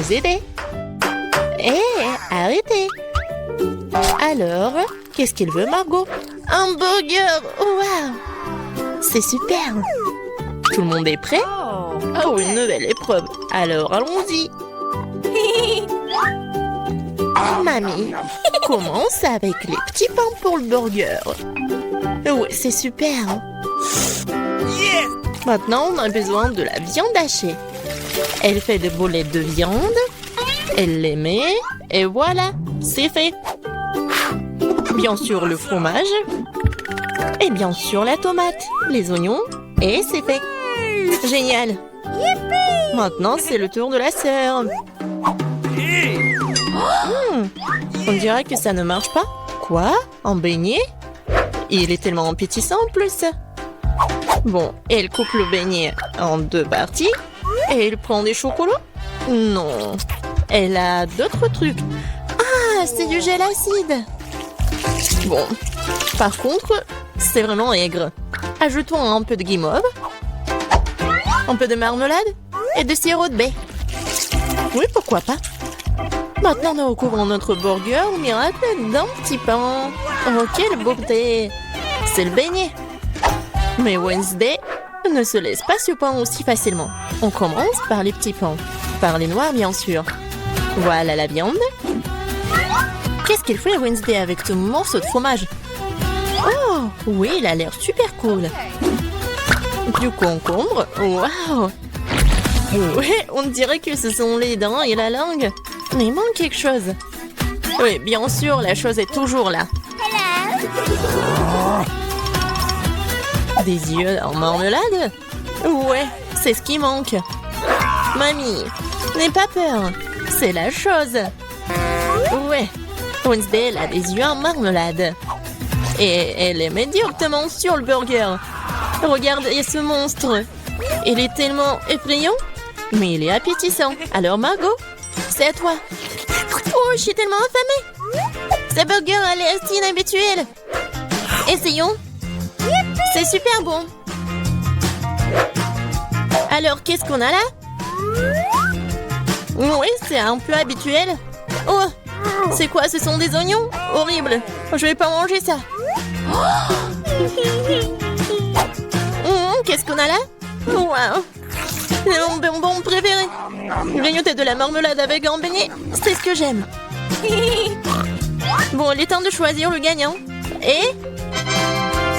vous aider. Hé, arrêtez. Alors, qu'est-ce qu'il veut, Margot? Un burger! Waouh! C'est super! Tout le monde est prêt? Oh, une nouvelle épreuve. Alors, allons-y. Mamie, commence avec les petits pains pour le burger. Oui, c'est super. Maintenant, on a besoin de la viande hachée. Elle fait des boulettes de viande. Elle les met. Et voilà, c'est fait. Bien sûr, le fromage. Et bien sûr, la tomate, les oignons. Et c'est fait. Génial. Maintenant, c'est le tour de la sœur. On dirait que ça ne marche pas. Quoi? Un beignet? Il est tellement appétissant en plus. Bon, elle coupe le beignet en 2 parties. Et elle prend des chocolats? Non. Elle a d'autres trucs. Ah, c'est du gel acide. Bon, par contre, c'est vraiment aigre. Ajoutons un peu de guimauve. Un peu de marmelade. Et de sirop de baie. Oui, pourquoi pas. Maintenant, nous recouvrons notre burger au miracle d'un petit pain. Oh, quelle beauté! C'est le beignet. Mais Wednesday ne se laisse pas surprendre aussi facilement. On commence par les petits pains. Par les noirs, bien sûr. Voilà la viande. Qu'est-ce qu'il fait Wednesday avec ce morceau de fromage? Oh, oui, il a l'air super cool. Du concombre. Waouh! Oui, on dirait que ce sont les dents et la langue. Mais il manque quelque chose. Oui, bien sûr, la chose est toujours là. Des yeux en marmelade? Ouais, c'est ce qui manque. Mamie, n'aie pas peur. C'est la chose. Ouais, Wednesday, elle a des yeux en marmelade. Et elle les met directement sur le burger. Regardez ce monstre. Il est tellement effrayant, mais il est appétissant. Alors Margot, c'est à toi. Oh, je suis tellement affamée. Ce burger a l'air si inhabituel. Essayons. C'est super bon. Alors, qu'est-ce qu'on a là? Oui, c'est un plat habituel. Oh, c'est quoi? Ce sont des oignons? Horrible. Je vais pas manger ça. Qu'est-ce qu'on a là? Wow. C'est mon bonbon préféré. Grignoter de la marmelade avec un beignet, c'est ce que j'aime. Bon, il est temps de choisir le gagnant. Et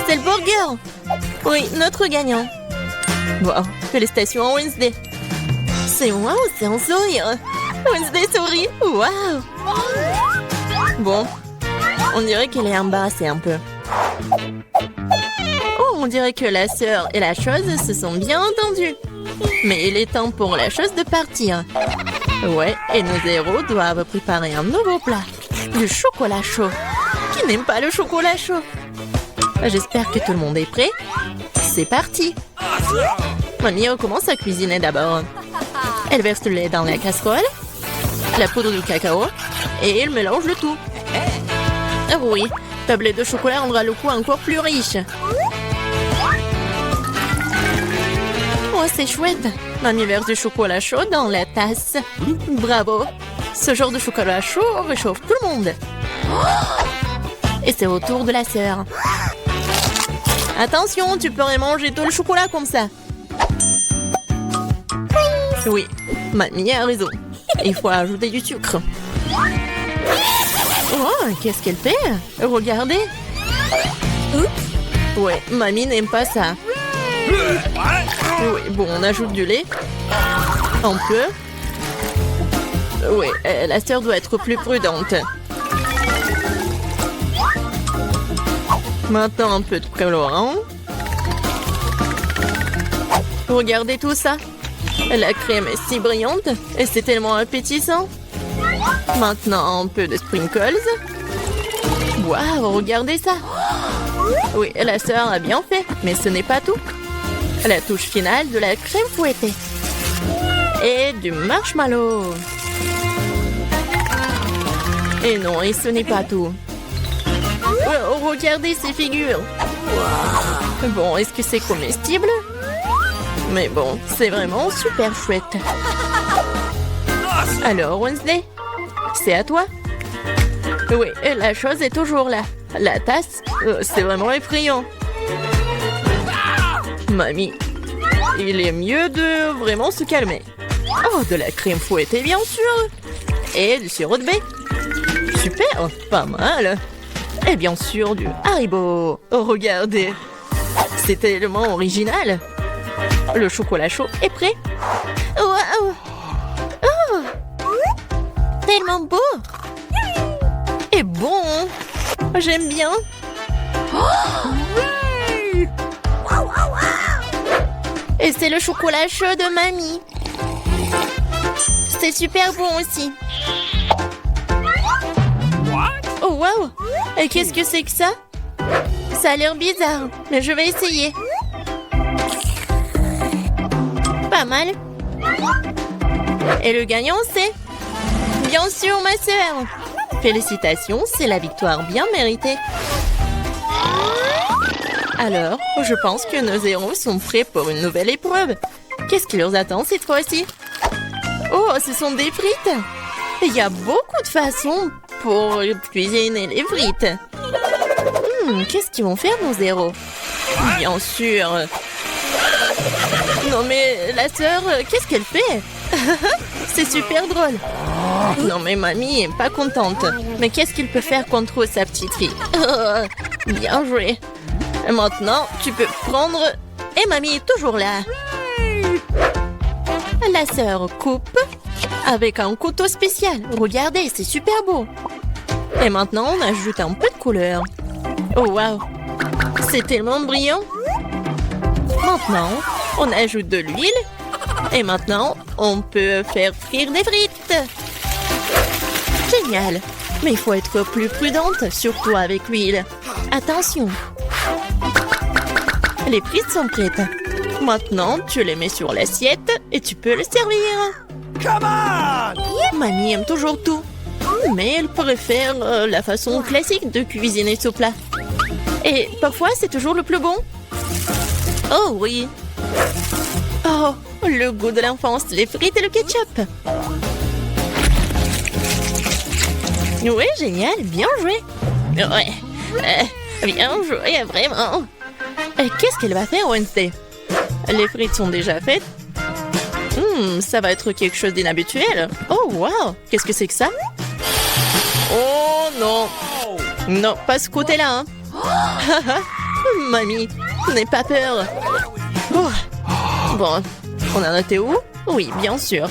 c'est le burger. Oui, notre gagnant. Wow, félicitations à Wednesday. C'est wow, c'est un sourire. Wednesday sourit. Wow. Bon, on dirait qu'elle est embarrassée un peu. Oh, on dirait que la sœur et la chose se sont bien entendues. Mais il est temps pour la chose de partir. Ouais, et nos héros doivent préparer un nouveau plat. Du chocolat chaud. Qui n'aime pas le chocolat chaud? J'espère que tout le monde est prêt. C'est parti. Mamie commence à cuisiner d'abord. Elle verse le lait dans la casserole, la poudre de cacao, et elle mélange le tout. Ah oui, tablette de chocolat rendra le goût encore plus riche. Oh, c'est chouette. Mamie verse du chocolat chaud dans la tasse. Bravo. Ce genre de chocolat chaud réchauffe tout le monde. Et c'est au tour de la sœur. Attention, tu pourrais manger tout le chocolat comme ça. Oui, mamie a raison. Il faut ajouter du sucre. Oh, qu'est-ce qu'elle fait? Regardez. Ouais, mamie n'aime pas ça. Oui, bon, on ajoute du lait. Un peu. Oui, la sœur doit être plus prudente. Maintenant, un peu de colorant. Regardez tout ça. La crème est si brillante et c'est tellement appétissant. Maintenant, un peu de sprinkles. Waouh, regardez ça. Oui, la sœur a bien fait, mais ce n'est pas tout. La touche finale de la crème fouettée. Et du marshmallow. Et non, et ce n'est pas tout. Oh, regardez ces figures. Bon, est-ce que c'est comestible? Mais bon, c'est vraiment super chouette. Alors, Wednesday, c'est à toi. Oui, et la chose est toujours là. La tasse, c'est vraiment effrayant. Mamie, il est mieux de vraiment se calmer. Oh, de la crème fouettée, bien sûr. Et du sirop de baie. Super, pas mal. Et bien sûr, du Haribo. Oh, regardez. C'est tellement original. Le chocolat chaud est prêt. Waouh! Oh! Tellement beau! Et bon! J'aime bien. Et c'est le chocolat chaud de mamie. C'est super bon aussi. Oh waouh! Et qu'est-ce que c'est que ça? Ça a l'air bizarre, mais je vais essayer. Pas mal. Et le gagnant, c'est... Bien sûr, ma sœur. Félicitations, c'est la victoire bien méritée. Alors, je pense que nos héros sont prêts pour une nouvelle épreuve. Qu'est-ce qui leur attend cette fois-ci? Oh, ce sont des frites. Il y a beaucoup de façons pour cuisiner les frites. Qu'est-ce qu'ils vont faire, nos héros? Bien sûr. Non mais, la sœur, qu'est-ce qu'elle fait? C'est super drôle. Non mais mamie est pas contente. Mais qu'est-ce qu'il peut faire contre sa petite fille? Bien joué. Et maintenant, tu peux prendre... Et mamie est toujours là. La sœur coupe avec un couteau spécial. Regardez, c'est super beau. Et maintenant, on ajoute un peu de couleur. Oh waouh, c'est tellement brillant. Maintenant, on ajoute de l'huile. Et maintenant, on peut faire frire des frites. Génial. Mais il faut être plus prudente, surtout avec l'huile. Attention. Les frites sont prêtes. Maintenant, tu les mets sur l'assiette et tu peux les servir. Come on! Mamie aime toujours tout. Mais elle préfère la façon classique de cuisiner ce plat. Et parfois, c'est toujours le plus bon. Oh oui. Oh, le goût de l'enfance, les frites et le ketchup. Oui, génial, bien joué. Ouais, bien joué, vraiment. Qu'est-ce qu'elle va faire, Wednesday? Les frites sont déjà faites. Ça va être quelque chose d'inhabituel. Oh, wow, qu'est-ce que c'est que ça? Oh non. Non, pas ce côté-là. Hein. Mamie, n'aie pas peur. Oh. Bon, on en était où? Oui, bien sûr.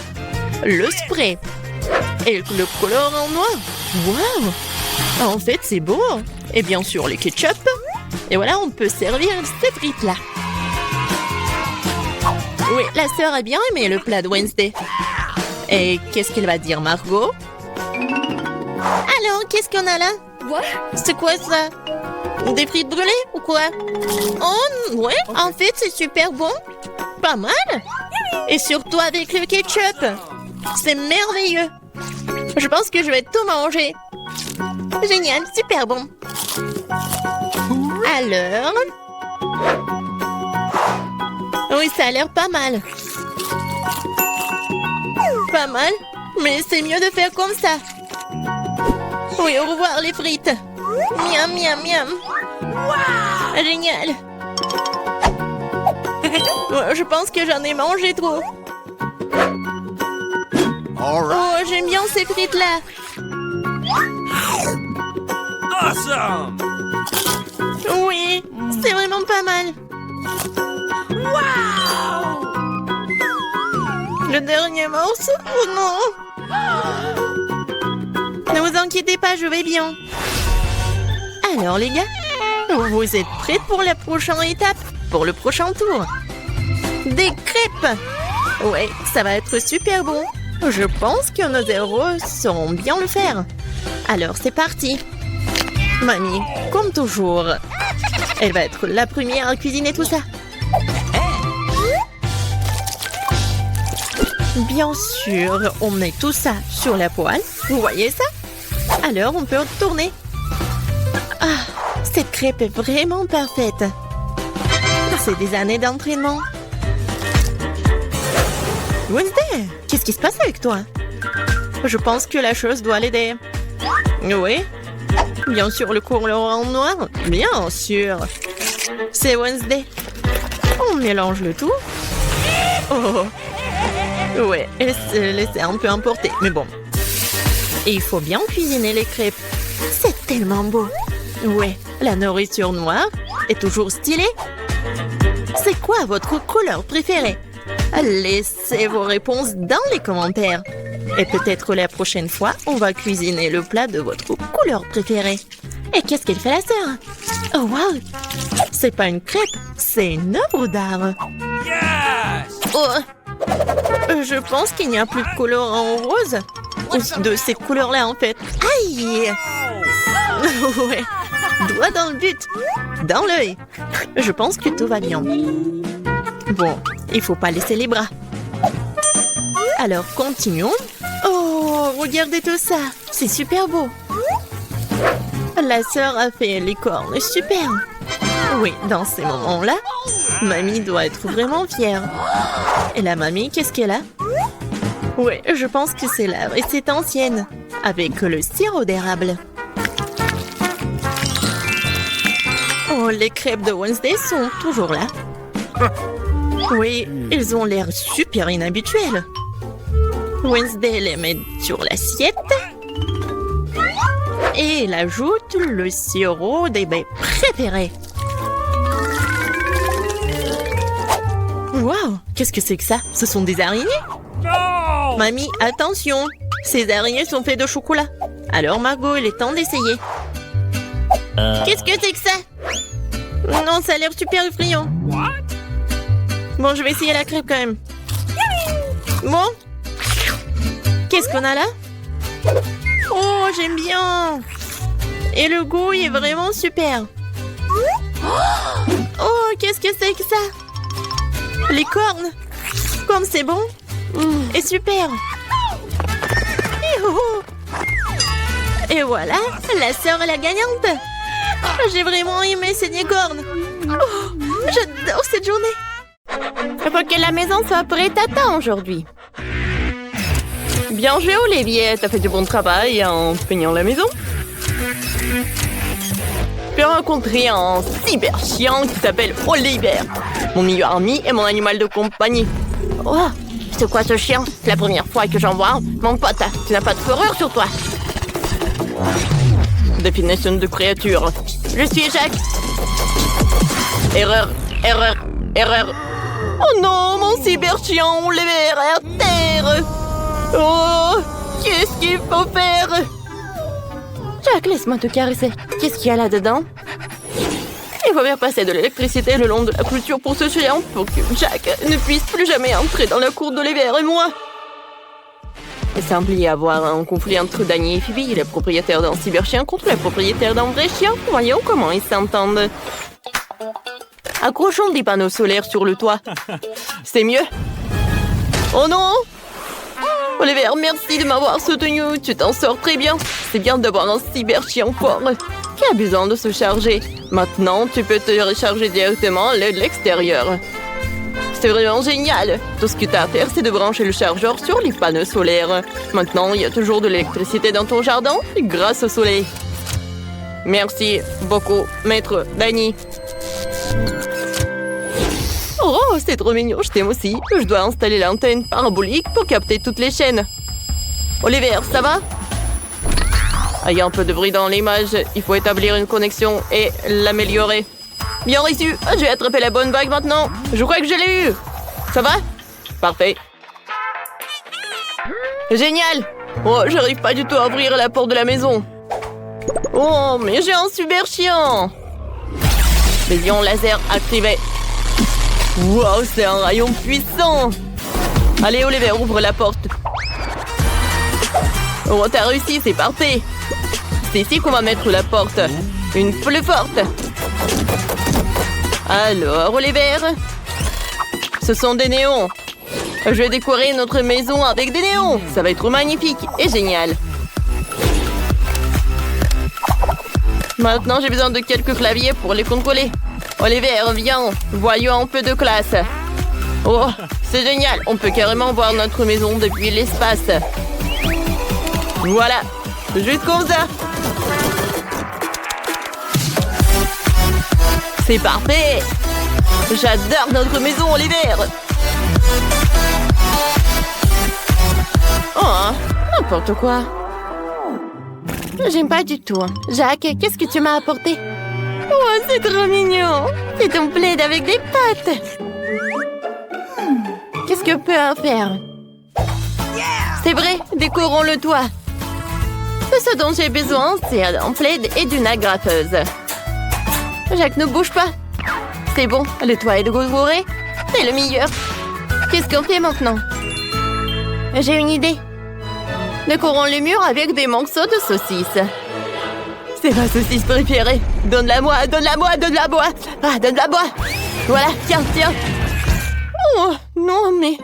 Le spray. Et le colorant noir. Waouh! En fait, c'est beau. Et bien sûr, les ketchup. Et voilà, on peut servir ces frites-là. Oui, la sœur a bien aimé le plat de Wednesday. Et qu'est-ce qu'elle va dire, Margot? Alors, qu'est-ce qu'on a là? C'est quoi ça? Des frites brûlées ou quoi? Oh, ouais, en fait, c'est super bon. Pas mal. Et surtout avec le ketchup. C'est merveilleux. Je pense que je vais tout manger. Génial, super bon. Alors... Oui, ça a l'air pas mal. Pas mal, mais c'est mieux de faire comme ça. Oui, au revoir les frites. Miam, miam, miam. Génial. Je pense que j'en ai mangé trop. Oh, j'aime bien ces frites-là. Awesome! Oui, c'est vraiment pas mal. Wow! Le dernier morceau? Oh non! Ne vous inquiétez pas, je vais bien. Alors les gars, vous êtes prêts pour la prochaine étape? Pour le prochain tour? Des crêpes! Ouais, ça va être super bon. Je pense que nos héros sauront bien le faire. Alors c'est parti. Mamie, comme toujours, elle va être la première à cuisiner tout ça. Bien sûr, on met tout ça sur la poêle. Vous voyez ça? Alors, on peut tourner. Ah, cette crêpe est vraiment parfaite. C'est des années d'entraînement. Wednesday, qu'est-ce qui se passe avec toi? Je pense que la chose doit l'aider. Oui. Bien sûr, le colorant noir. Bien sûr. C'est Wednesday. On mélange le tout. Oh. Ouais, elle s'est laissée un peu emporter, mais bon. Et il faut bien cuisiner les crêpes. C'est tellement beau. Ouais, la nourriture noire est toujours stylée. C'est quoi votre couleur préférée? Laissez vos réponses dans les commentaires. Et peut-être la prochaine fois, on va cuisiner le plat de votre couleur préférée. Et qu'est-ce qu'elle fait la sœur? Oh wow! C'est pas une crêpe, c'est une œuvre d'art. Yes! Oh. Je pense qu'il n'y a plus de colorant rose. Ou de ces couleurs-là, en fait. Aïe! Ouais. Doigt dans le but. Dans l'œil. Je pense que tout va bien. Bon, il faut pas laisser les bras. Alors, continuons. Oh, regardez tout ça. C'est super beau. La sœur a fait les cornes. Super. Oui, dans ces moments-là, mamie doit être vraiment fière. Et la mamie, qu'est-ce qu'elle a? Oui, je pense que c'est la recette ancienne, avec le sirop d'érable. Oh, les crêpes de Wednesday sont toujours là. Oui, ils ont l'air super inhabituels. Wednesday les met sur l'assiette. Et elle ajoute le sirop des baies préférés. Waouh, qu'est-ce que c'est que ça? Ce sont des araignées? No! Mamie, attention! Ces araignées sont faites de chocolat. Alors Margot, il est temps d'essayer. Qu'est-ce que c'est que ça? Non, ça a l'air super effrayant. What? Bon, je vais essayer la crêpe quand même. Bon. Qu'est-ce qu'on a là? Oh, j'aime bien. Et le goût, il est vraiment super. Oh, qu'est-ce que c'est que ça? Les cornes. Comme c'est bon. Et super. Et voilà, la sœur est la gagnante. J'ai vraiment aimé ces cornes. Oh, j'adore cette journée. Il faut que la maison soit prête à temps aujourd'hui. Bien joué, Olivier. T'as fait du bon travail en peignant la maison. J'ai rencontré un cyber chien qui s'appelle Oliver. Mon meilleur ami et mon animal de compagnie. Oh, c'est quoi ce chien? C'est la première fois que j'en vois un. Mon pote, tu n'as pas de fourrure sur toi? Définition de créature. Je suis Jacques. Erreur, erreur, erreur. Oh non, mon cyber-chien, Oliver est à terre. Oh, qu'est-ce qu'il faut faire? Jacques, laisse-moi te caresser. Qu'est-ce qu'il y a là-dedans? Il faut bien passer de l'électricité le long de la clôture pour ce chien pour que Jacques ne puisse plus jamais entrer dans la cour d'Oliver et moi. Il semble y avoir un conflit entre Danny et Phoebe, le propriétaire d'un cyberchien contre le propriétaire d'un vrai chien. Voyons comment ils s'entendent. Accrochons des panneaux solaires sur le toit. C'est mieux. Oh non! Oliver, merci de m'avoir soutenu. Tu t'en sors très bien. C'est bien d'avoir un cyberchien fort qui a besoin de se charger. Maintenant, tu peux te recharger directement à l'aide de l'extérieur. C'est vraiment génial. Tout ce que tu as à faire, c'est de brancher le chargeur sur les panneaux solaires. Maintenant, il y a toujours de l'électricité dans ton jardin grâce au soleil. Merci beaucoup, maître Danny. Oh, c'est trop mignon, je t'aime aussi. Je dois installer l'antenne parabolique pour capter toutes les chaînes. Oliver, ça va? Il y a un peu de bruit dans l'image. Il faut établir une connexion et l'améliorer. Bien reçu. J'ai attrapé la bonne vague maintenant. Je crois que je l'ai eu. Ça va? Parfait. Génial. Oh, j'arrive pas du tout à ouvrir la porte de la maison. Oh, mais j'ai un super chien. Vision laser activé. Wow, c'est un rayon puissant. Allez, Oliver, ouvre la porte. Oh, t'as réussi, c'est parfait. C'est ici qu'on va mettre la porte. Une plus forte. Alors, Oliver, ce sont des néons. Je vais décorer notre maison avec des néons. Ça va être magnifique et génial. Maintenant, j'ai besoin de quelques claviers pour les contrôler. Oliver, viens, voyons un peu de classe. Oh, c'est génial. On peut carrément voir notre maison depuis l'espace. Voilà, juste comme ça. C'est parfait. J'adore notre maison en l'hiver. Oh, n'importe quoi. J'aime pas du tout. Jacques, qu'est-ce que tu m'as apporté? Oh, c'est trop mignon. C'est ton plaid avec des pattes. Qu'est-ce que je peux en faire? C'est vrai, décorons le toit. Ce dont j'ai besoin, c'est un plaid et d'une agrafeuse. Jacques, ne bouge pas. C'est bon, le toit est décoré. C'est le meilleur. Qu'est-ce qu'on fait maintenant? J'ai une idée. Décorons les murs avec des morceaux de saucisse. C'est ma saucisse préférée. Donne-la-moi, donne-la-moi, donne-la-moi. Ah, donne-la-moi. Voilà, tiens, tiens. Oh, non, mais...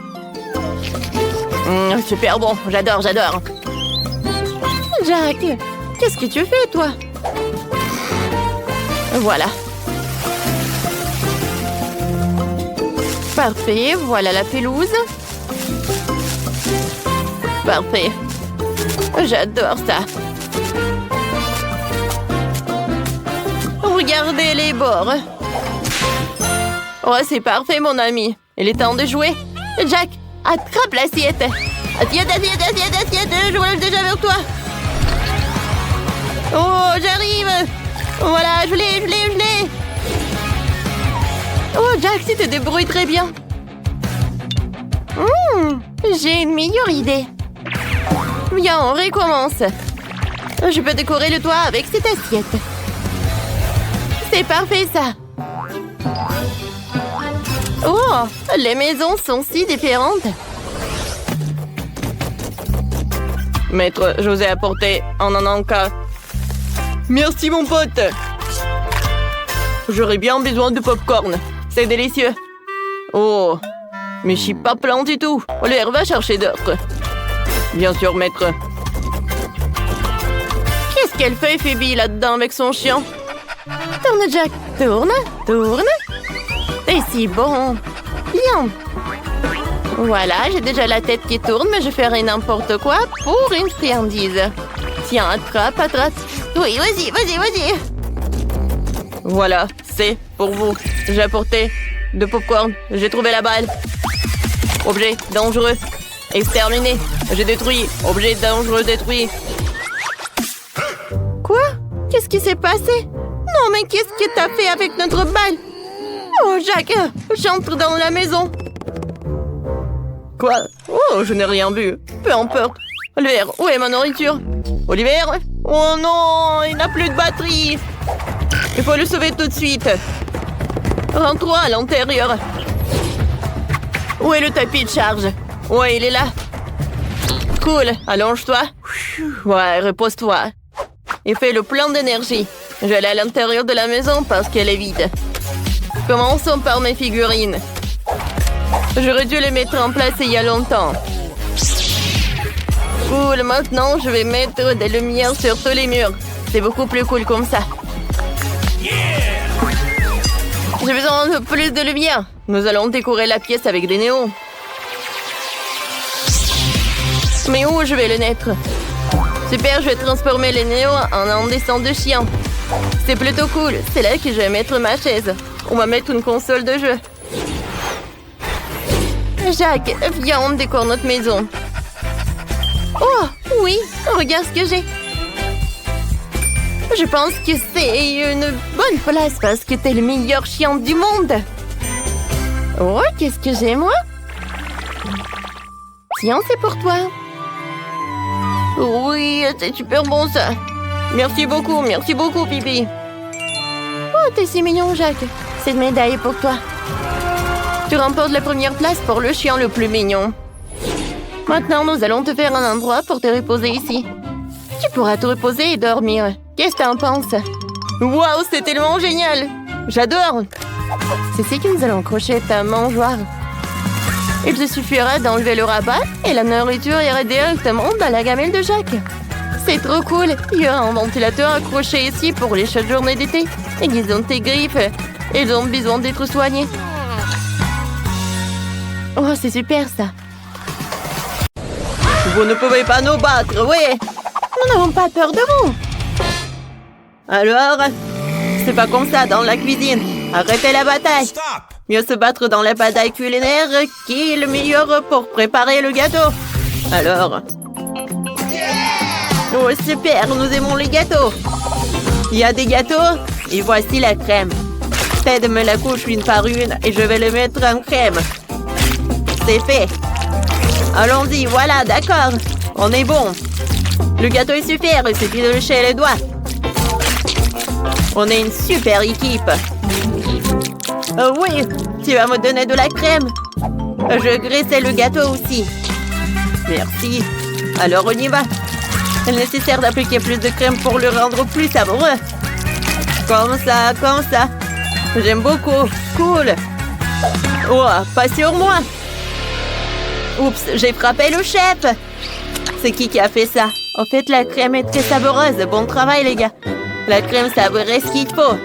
super bon, j'adore, j'adore. Jacques, qu'est-ce que tu fais, toi? Voilà. Parfait, voilà la pelouse. Parfait. J'adore ça. Regardez les bords. Oh, c'est parfait, mon ami. Il est temps de jouer. Jack, attrape l'assiette. Assiette, assiette, assiette, assiette. Je roule déjà vers toi. Oh, j'arrive. Voilà, je l'ai. Oh, Jack, tu te débrouilles très bien. J'ai une meilleure idée. Viens, on recommence. Je peux décorer le toit avec cette assiette. C'est parfait, ça. Oh, les maisons sont si différentes. Maître, je vous ai apporté un ananka. Merci, mon pote. J'aurais bien besoin de popcorn. C'est délicieux. Oh, mais je suis pas plein du tout. Oliver, va chercher d'autres. Bien sûr, maître. Qu'est-ce qu'elle fait, Phoebe, là-dedans avec son chien? Tourne, Jack. Tourne, tourne. Et si bon. Bien. Voilà, j'ai déjà la tête qui tourne, mais je ferai n'importe quoi pour une friandise. Tiens, attrape, attrape. Oui, vas-y, vas-y, vas-y. Voilà, c'est pour vous. J'ai apporté de popcorn. J'ai trouvé la balle. Objet dangereux. Exterminé. J'ai détruit. Objet dangereux détruit. Quoi? Qu'est-ce qui s'est passé? Non, mais qu'est-ce que t'as fait avec notre balle? Oh, Jacques, j'entre dans la maison. Quoi? Oh, je n'ai rien vu. Peu importe. Oliver, où est ma nourriture? Oliver? Oh non, il n'a plus de batterie. Il faut le sauver tout de suite. Rentre-toi à l'intérieur. Où est le tapis de charge? Ouais, il est là. Cool, allonge-toi. Ouais, repose-toi. Et fais le plein d'énergie. Je vais aller à l'intérieur de la maison parce qu'elle est vide. Commençons par mes figurines. J'aurais dû les mettre en place il y a longtemps. Cool, maintenant je vais mettre des lumières sur tous les murs. C'est beaucoup plus cool comme ça. J'ai besoin de plus de lumière. Nous allons décorer la pièce avec des néons. Mais où je vais le mettre? Super, je vais transformer les néons en un dessin de chien. C'est plutôt cool. C'est là que je vais mettre ma chaise. On va mettre une console de jeu. Jacques, viens, on décore notre maison. Oh, oui, regarde ce que j'ai. Je pense que c'est une bonne place parce que t'es le meilleur chien du monde. Oh, qu'est-ce que j'ai, moi? Tiens, c'est pour toi. Oui, c'est super bon, ça. Merci beaucoup, Pipi. Oh, t'es si mignon, Jacques. Cette médaille est pour toi. Tu remportes la première place pour le chien le plus mignon. Maintenant, nous allons te faire un endroit pour te reposer ici. Tu pourras te reposer et dormir. Qu'est-ce que t'en penses? Waouh, c'est tellement génial! J'adore! C'est ici que nous allons accrocher ta mangeoire. Il te suffira d'enlever le rabat et la nourriture ira directement dans la gamelle de Jacques. C'est trop cool! Il y aura un ventilateur accroché ici pour les chaudes journées d'été. Et ils ont tes griffes. Ils ont besoin d'être soignés. Oh, c'est super ça! Vous ne pouvez pas nous battre, oui! Nous n'avons pas peur de vous. Alors, c'est pas comme ça dans la cuisine. Arrêtez la bataille. Stop! Mieux se battre dans la bataille culinaire qui est le meilleur pour préparer le gâteau. Alors... Oh, super, nous aimons les gâteaux. Il y a des gâteaux et voici la crème. Ted me la couche une par une et je vais le mettre en crème. C'est fait. Allons-y, voilà, d'accord. On est bon. Le gâteau est super, il suffit de lécher les doigts. On est une super équipe. Oh oui, tu vas me donner de la crème. Je graissais le gâteau aussi. Merci. Alors on y va. Il est nécessaire d'appliquer plus de crème pour le rendre plus savoureux. Comme ça, comme ça. J'aime beaucoup. Cool. Oh, pas sur moi. Oups, j'ai frappé le chef. C'est qui a fait ça? En fait, la crème est très savoureuse. Bon travail, les gars. La crème savoureuse ce qu'il faut.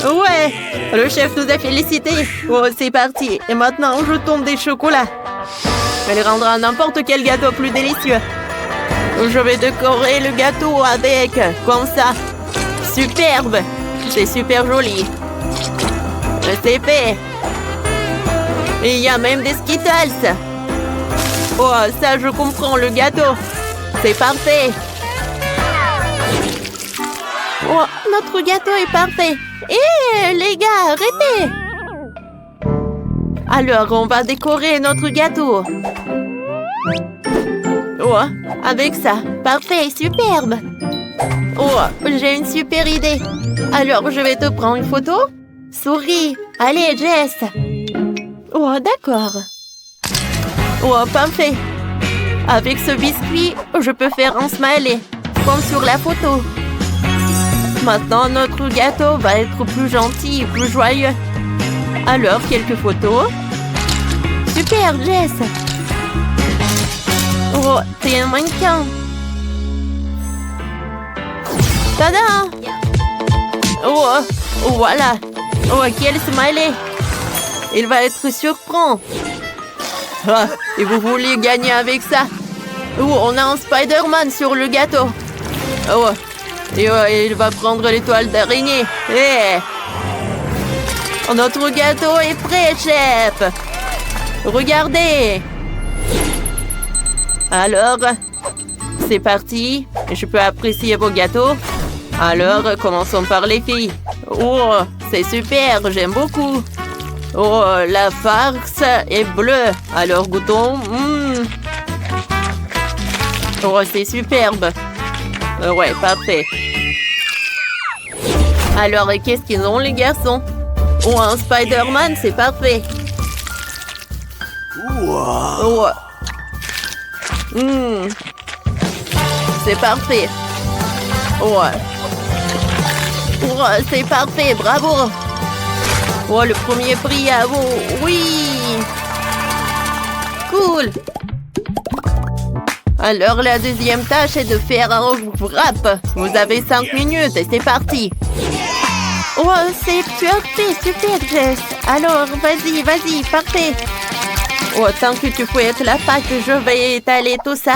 Ouais, le chef nous a félicités. Oh, c'est parti. Et maintenant, je tombe des chocolats. Elle rendra n'importe quel gâteau plus délicieux. Je vais décorer le gâteau avec, comme ça. Superbe. C'est super joli. C'est fait. Et il y a même des Skittles. Oh, ça, je comprends, le gâteau. C'est parfait. Oh, notre gâteau est parfait. Hé, les gars, arrêtez. Alors, on va décorer notre gâteau. Oh, avec ça. Parfait, superbe. Oh, j'ai une super idée. Alors, je vais te prendre une photo. Souris. Allez, Jess. Oh, d'accord. Oh, parfait. Avec ce biscuit, je peux faire un smiley, comme sur la photo. Maintenant, notre gâteau va être plus gentil et plus joyeux. Alors, quelques photos. Super, Jess. Oh, t'es un mannequin. Tada! Oh, voilà. Oh, quel smiley. Il va être surprenant. Ah, et vous voulez gagner avec ça? Oh, on a un Spider-Man sur le gâteau. Oh, et il va prendre l'étoile d'araignée. Hey. Notre gâteau est prêt, chef. Regardez. Alors, c'est parti. Je peux apprécier vos gâteaux. Alors, commençons par les filles. Oh, c'est super, j'aime beaucoup. Oh, la farce est bleue. Alors, goûtons. Oh, c'est superbe. Ouais, parfait. Alors, qu'est-ce qu'ils ont, les garçons? Oh, un Spider-Man, c'est parfait. Oh. C'est parfait. Oh. Oh, c'est parfait, bravo. Oh, le premier prix à vous. Oui. Cool. Alors, la deuxième tâche est de faire un wrap. Vous avez 5 minutes et c'est parti. Oh, c'est parfait, super, Jess. Alors, vas-y, parfait. Oh, tant que tu fouettes la pâte, je vais étaler tout ça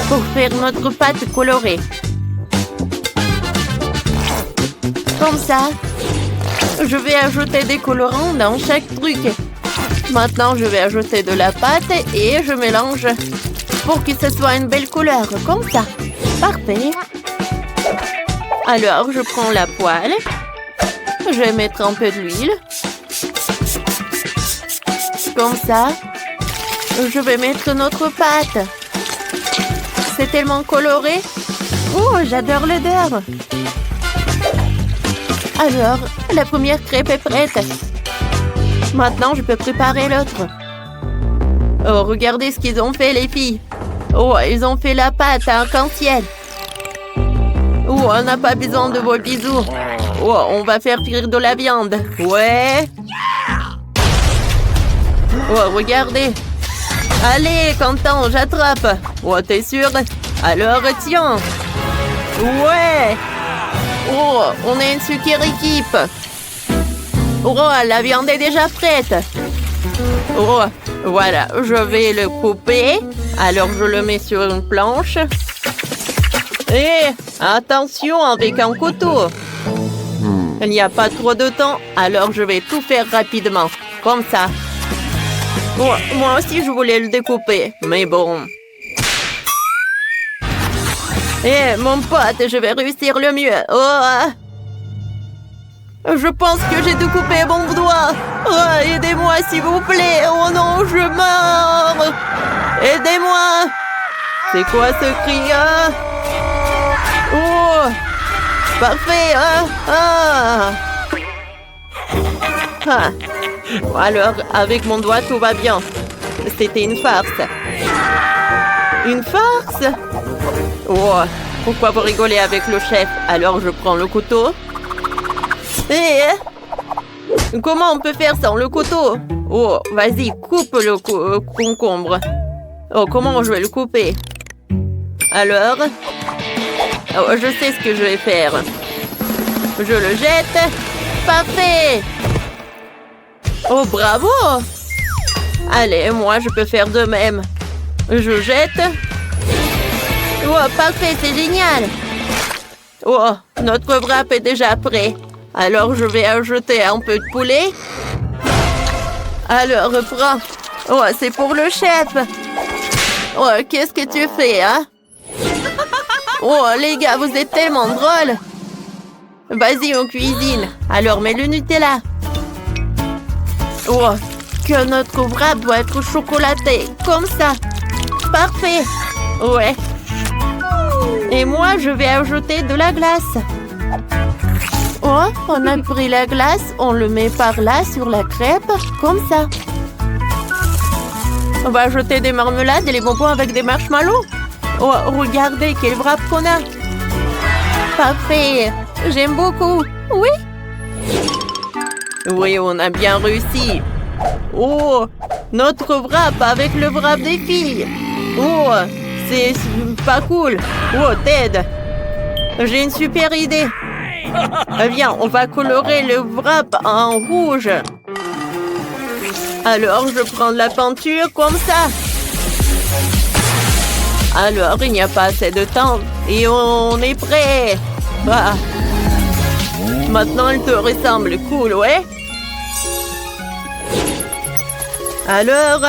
pour faire notre pâte colorée. Comme ça. Je vais ajouter des colorants dans chaque truc. Maintenant, je vais ajouter de la pâte et je mélange pour que ce soit une belle couleur, comme ça. Parfait. Alors, je prends la poêle. Je vais mettre un peu d'huile. Comme ça. Je vais mettre notre pâte. C'est tellement coloré. Oh, j'adore l'odeur. Alors, la première crêpe est prête. Maintenant, je peux préparer l'autre. Oh, regardez ce qu'ils ont fait, les filles. Oh, ils ont fait la pâte à arc-en-ciel. Oh, on n'a pas besoin de vos bisous. Oh, on va faire cuire de la viande. Ouais. Oh, regardez. Allez, Quentin, j'attrape. Oh, t'es sûr? Alors, tiens. Ouais. Oh, on est une super équipe. Oh, la viande est déjà prête. Oh, voilà, je vais le couper. Alors, je le mets sur une planche. Hé, attention avec un couteau. Il n'y a pas trop de temps, alors je vais tout faire rapidement. Comme ça. Moi aussi, je voulais le découper, mais bon. Hé, mon pote, je vais réussir le mieux. Oh. Je pense que j'ai découpé mon doigt. Oh, aidez-moi, s'il vous plaît. Oh non, je meurs. Aidez-moi. C'est quoi ce cri? Oh, parfait. Alors, avec mon doigt, tout va bien. C'était une farce. Une farce? Oh, pourquoi vous rigolez avec le chef? Alors, je prends le couteau. Comment on peut faire sans le couteau? Oh, vas-y, coupe le concombre. Oh, comment je vais le couper? Alors? Oh, je sais ce que je vais faire. Je le jette. Parfait! Oh, bravo! Allez, moi, je peux faire de même. Je jette. Oh, parfait, c'est génial! Oh, notre wrap est déjà prêt. Alors, je vais ajouter un peu de poulet. Alors, reprends. Oh, c'est pour le chef. Oh, qu'est-ce que tu fais, hein? Oh, les gars, vous êtes tellement drôles. Vas-y, on cuisine. Alors, mets le Nutella. Oh, que notre wrap doit être chocolaté. Comme ça. Parfait. Ouais. Et moi, je vais ajouter de la glace. Oh, on a pris la glace, on le met par là sur la crêpe, comme ça. On va ajouter des marmelades et les bonbons avec des marshmallows. Oh, regardez quel wrap qu'on a. Parfait, j'aime beaucoup. Oui? Oui, on a bien réussi. Oh, notre wrap avec le wrap des filles. Oh, c'est pas cool. Oh, Ted, j'ai une super idée. Viens, on va colorer le wrap en rouge. Alors, je prends de la peinture comme ça. Alors, il n'y a pas assez de temps et on est prêt. Ah. Maintenant, elle te ressemble cool, ouais? Alors,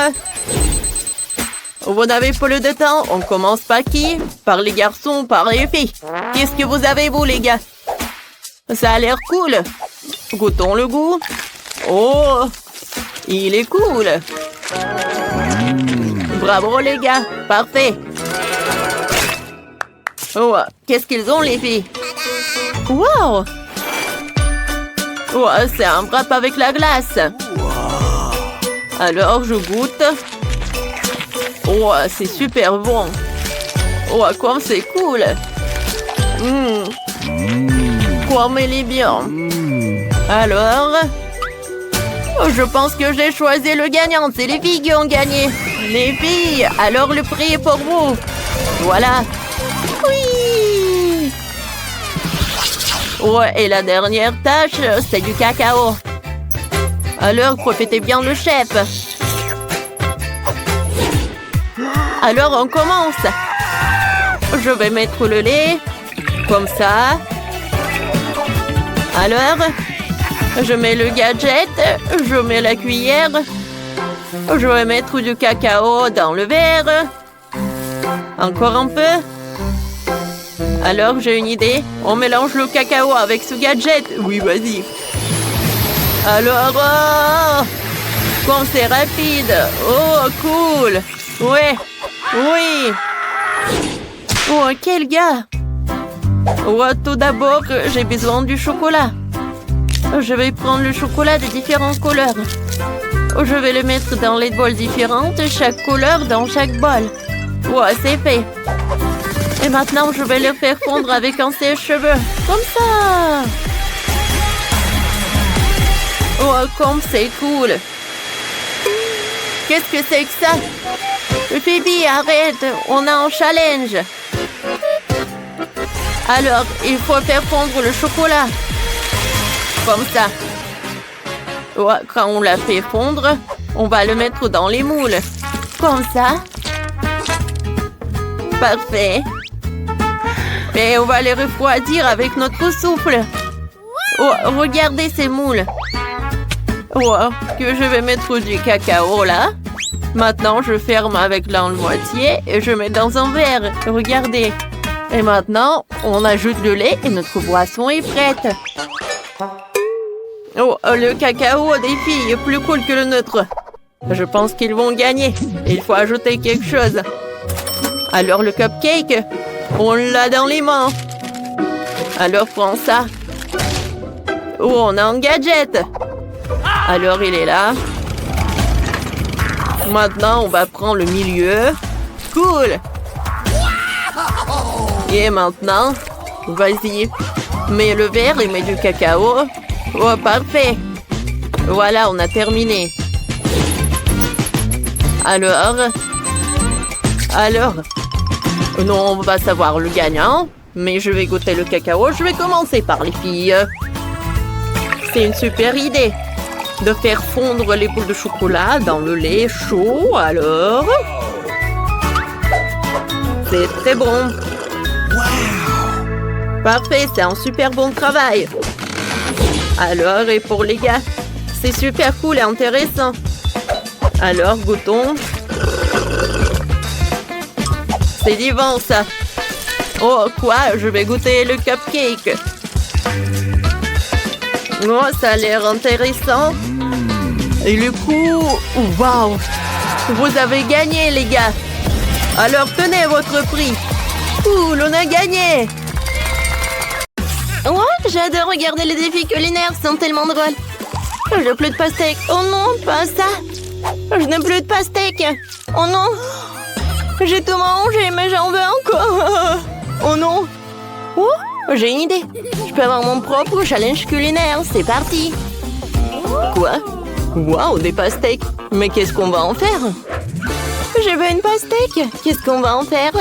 vous n'avez pas le de temps. On commence par qui? Par les garçons, par les filles. Qu'est-ce que vous avez, vous, les gars? Ça a l'air cool. Goûtons le goût. Oh, il est cool. Bravo, les gars. Parfait. Oh, qu'est-ce qu'ils ont, les filles? Wow. Oh, c'est un wrap avec la glace. Alors, je goûte. Oh, c'est super bon. Oh, comme c'est cool. Comme il est bien. Alors, je pense que j'ai choisi le gagnant. C'est les filles qui ont gagné. Les filles, alors le prix est pour vous. Voilà. Oui. Ouais, et la dernière tâche, c'est du cacao. Alors, profitez bien le chef. Alors, on commence. Je vais mettre le lait. Comme ça. Alors, je mets le gadget, je mets la cuillère, je vais mettre du cacao dans le verre. Encore un peu. Alors, j'ai une idée. On mélange le cacao avec ce gadget. Oui, vas-y. Alors, oh, comme c'est rapide. Oh, cool. Ouais, oui. Oh, quel gars. Oh, tout d'abord, j'ai besoin du chocolat. Je vais prendre le chocolat de différentes couleurs. Je vais le mettre dans les bols différentes, chaque couleur dans chaque bol. Ouais, c'est fait. Et maintenant, je vais le faire fondre avec un sèche-cheveux. Comme ça. Oh, comme c'est cool. Qu'est-ce que c'est que ça? Phoebe, arrête. On a un challenge. Alors, il faut faire fondre le chocolat. Comme ça. Ouais, quand on l'a fait fondre, on va le mettre dans les moules. Comme ça. Parfait. Et on va les refroidir avec notre souffle. Oh, regardez ces moules. Oh, que je vais mettre du cacao là. Maintenant, je ferme avec la moitié et je mets dans un verre. Regardez. Et maintenant, on ajoute le lait et notre boisson est prête. Oh, le cacao des filles est plus cool que le nôtre. Je pense qu'ils vont gagner. Il faut ajouter quelque chose. Alors le cupcake, on l'a dans les mains. Alors prends ça. Oh, on a un gadget. Alors il est là. Maintenant, on va prendre le milieu. Cool. Et maintenant, vas-y, mets le verre et mets du cacao. Oh, parfait. Voilà, on a terminé. Alors, non, on va savoir le gagnant. Mais je vais goûter le cacao. Je vais commencer par les filles. C'est une super idée de faire fondre les boules de chocolat dans le lait chaud. Alors, c'est très bon. Parfait, c'est un super bon travail. Alors, et pour les gars, c'est super cool et intéressant. Alors, goûtons. C'est divin, ça. Oh, quoi? Je vais goûter le cupcake. Oh, ça a l'air intéressant. Et le coup... Waouh! Vous avez gagné, les gars. Alors, tenez votre prix. Cool, on a gagné. Oh, j'adore regarder les défis culinaires, ils sont tellement drôles. J'ai plus de pastèque. Oh non, pas ça. Je n'ai plus de pastèque. Oh non. J'ai tout mangé, mais j'en veux encore. Oh non. Oh, j'ai une idée. Je peux avoir mon propre challenge culinaire. C'est parti. Quoi? Waouh, des pastèques. Mais qu'est-ce qu'on va en faire? Je veux une pastèque. Qu'est-ce qu'on va en faire?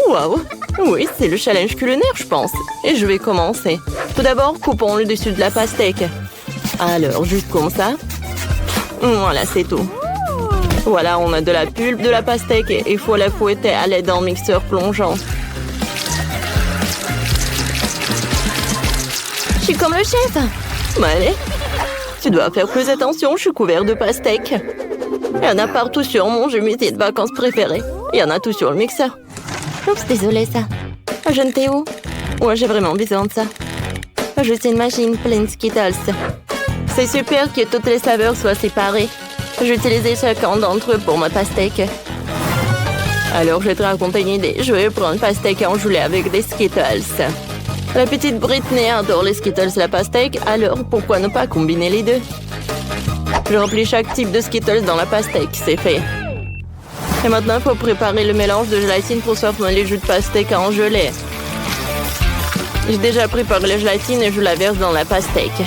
Waouh. Oui, c'est le challenge culinaire, je pense. Et je vais commencer. Tout d'abord, coupons le dessus de la pastèque. Alors, juste comme ça. Voilà, c'est tout. Voilà, on a de la pulpe de la pastèque et il faut la fouetter à l'aide d'un mixeur plongeant. Je suis comme le chef. Allez, tu dois faire plus attention, je suis couvert de pastèques. Il y en a partout sur mon jeu de vacances préféré. Il y en a tout sur le mixeur. Oups, désolé ça. Je ne t'ai où? Ouais, j'ai vraiment besoin de ça. Je suis une machine pleine de Skittles. C'est super que toutes les saveurs soient séparées. J'ai utilisé chacun d'entre eux pour ma pastèque. Alors, je vais te raconter une idée. Je vais prendre une pastèque engelée avec des Skittles. La petite Britney adore les Skittles et la pastèque, alors pourquoi ne pas combiner les deux? Je remplis chaque type de Skittles dans la pastèque, c'est fait. Et maintenant, il faut préparer le mélange de gélatine pour sortir les jus de pastèque en gelée. J'ai déjà préparé la gélatine et je la verse dans la pastèque.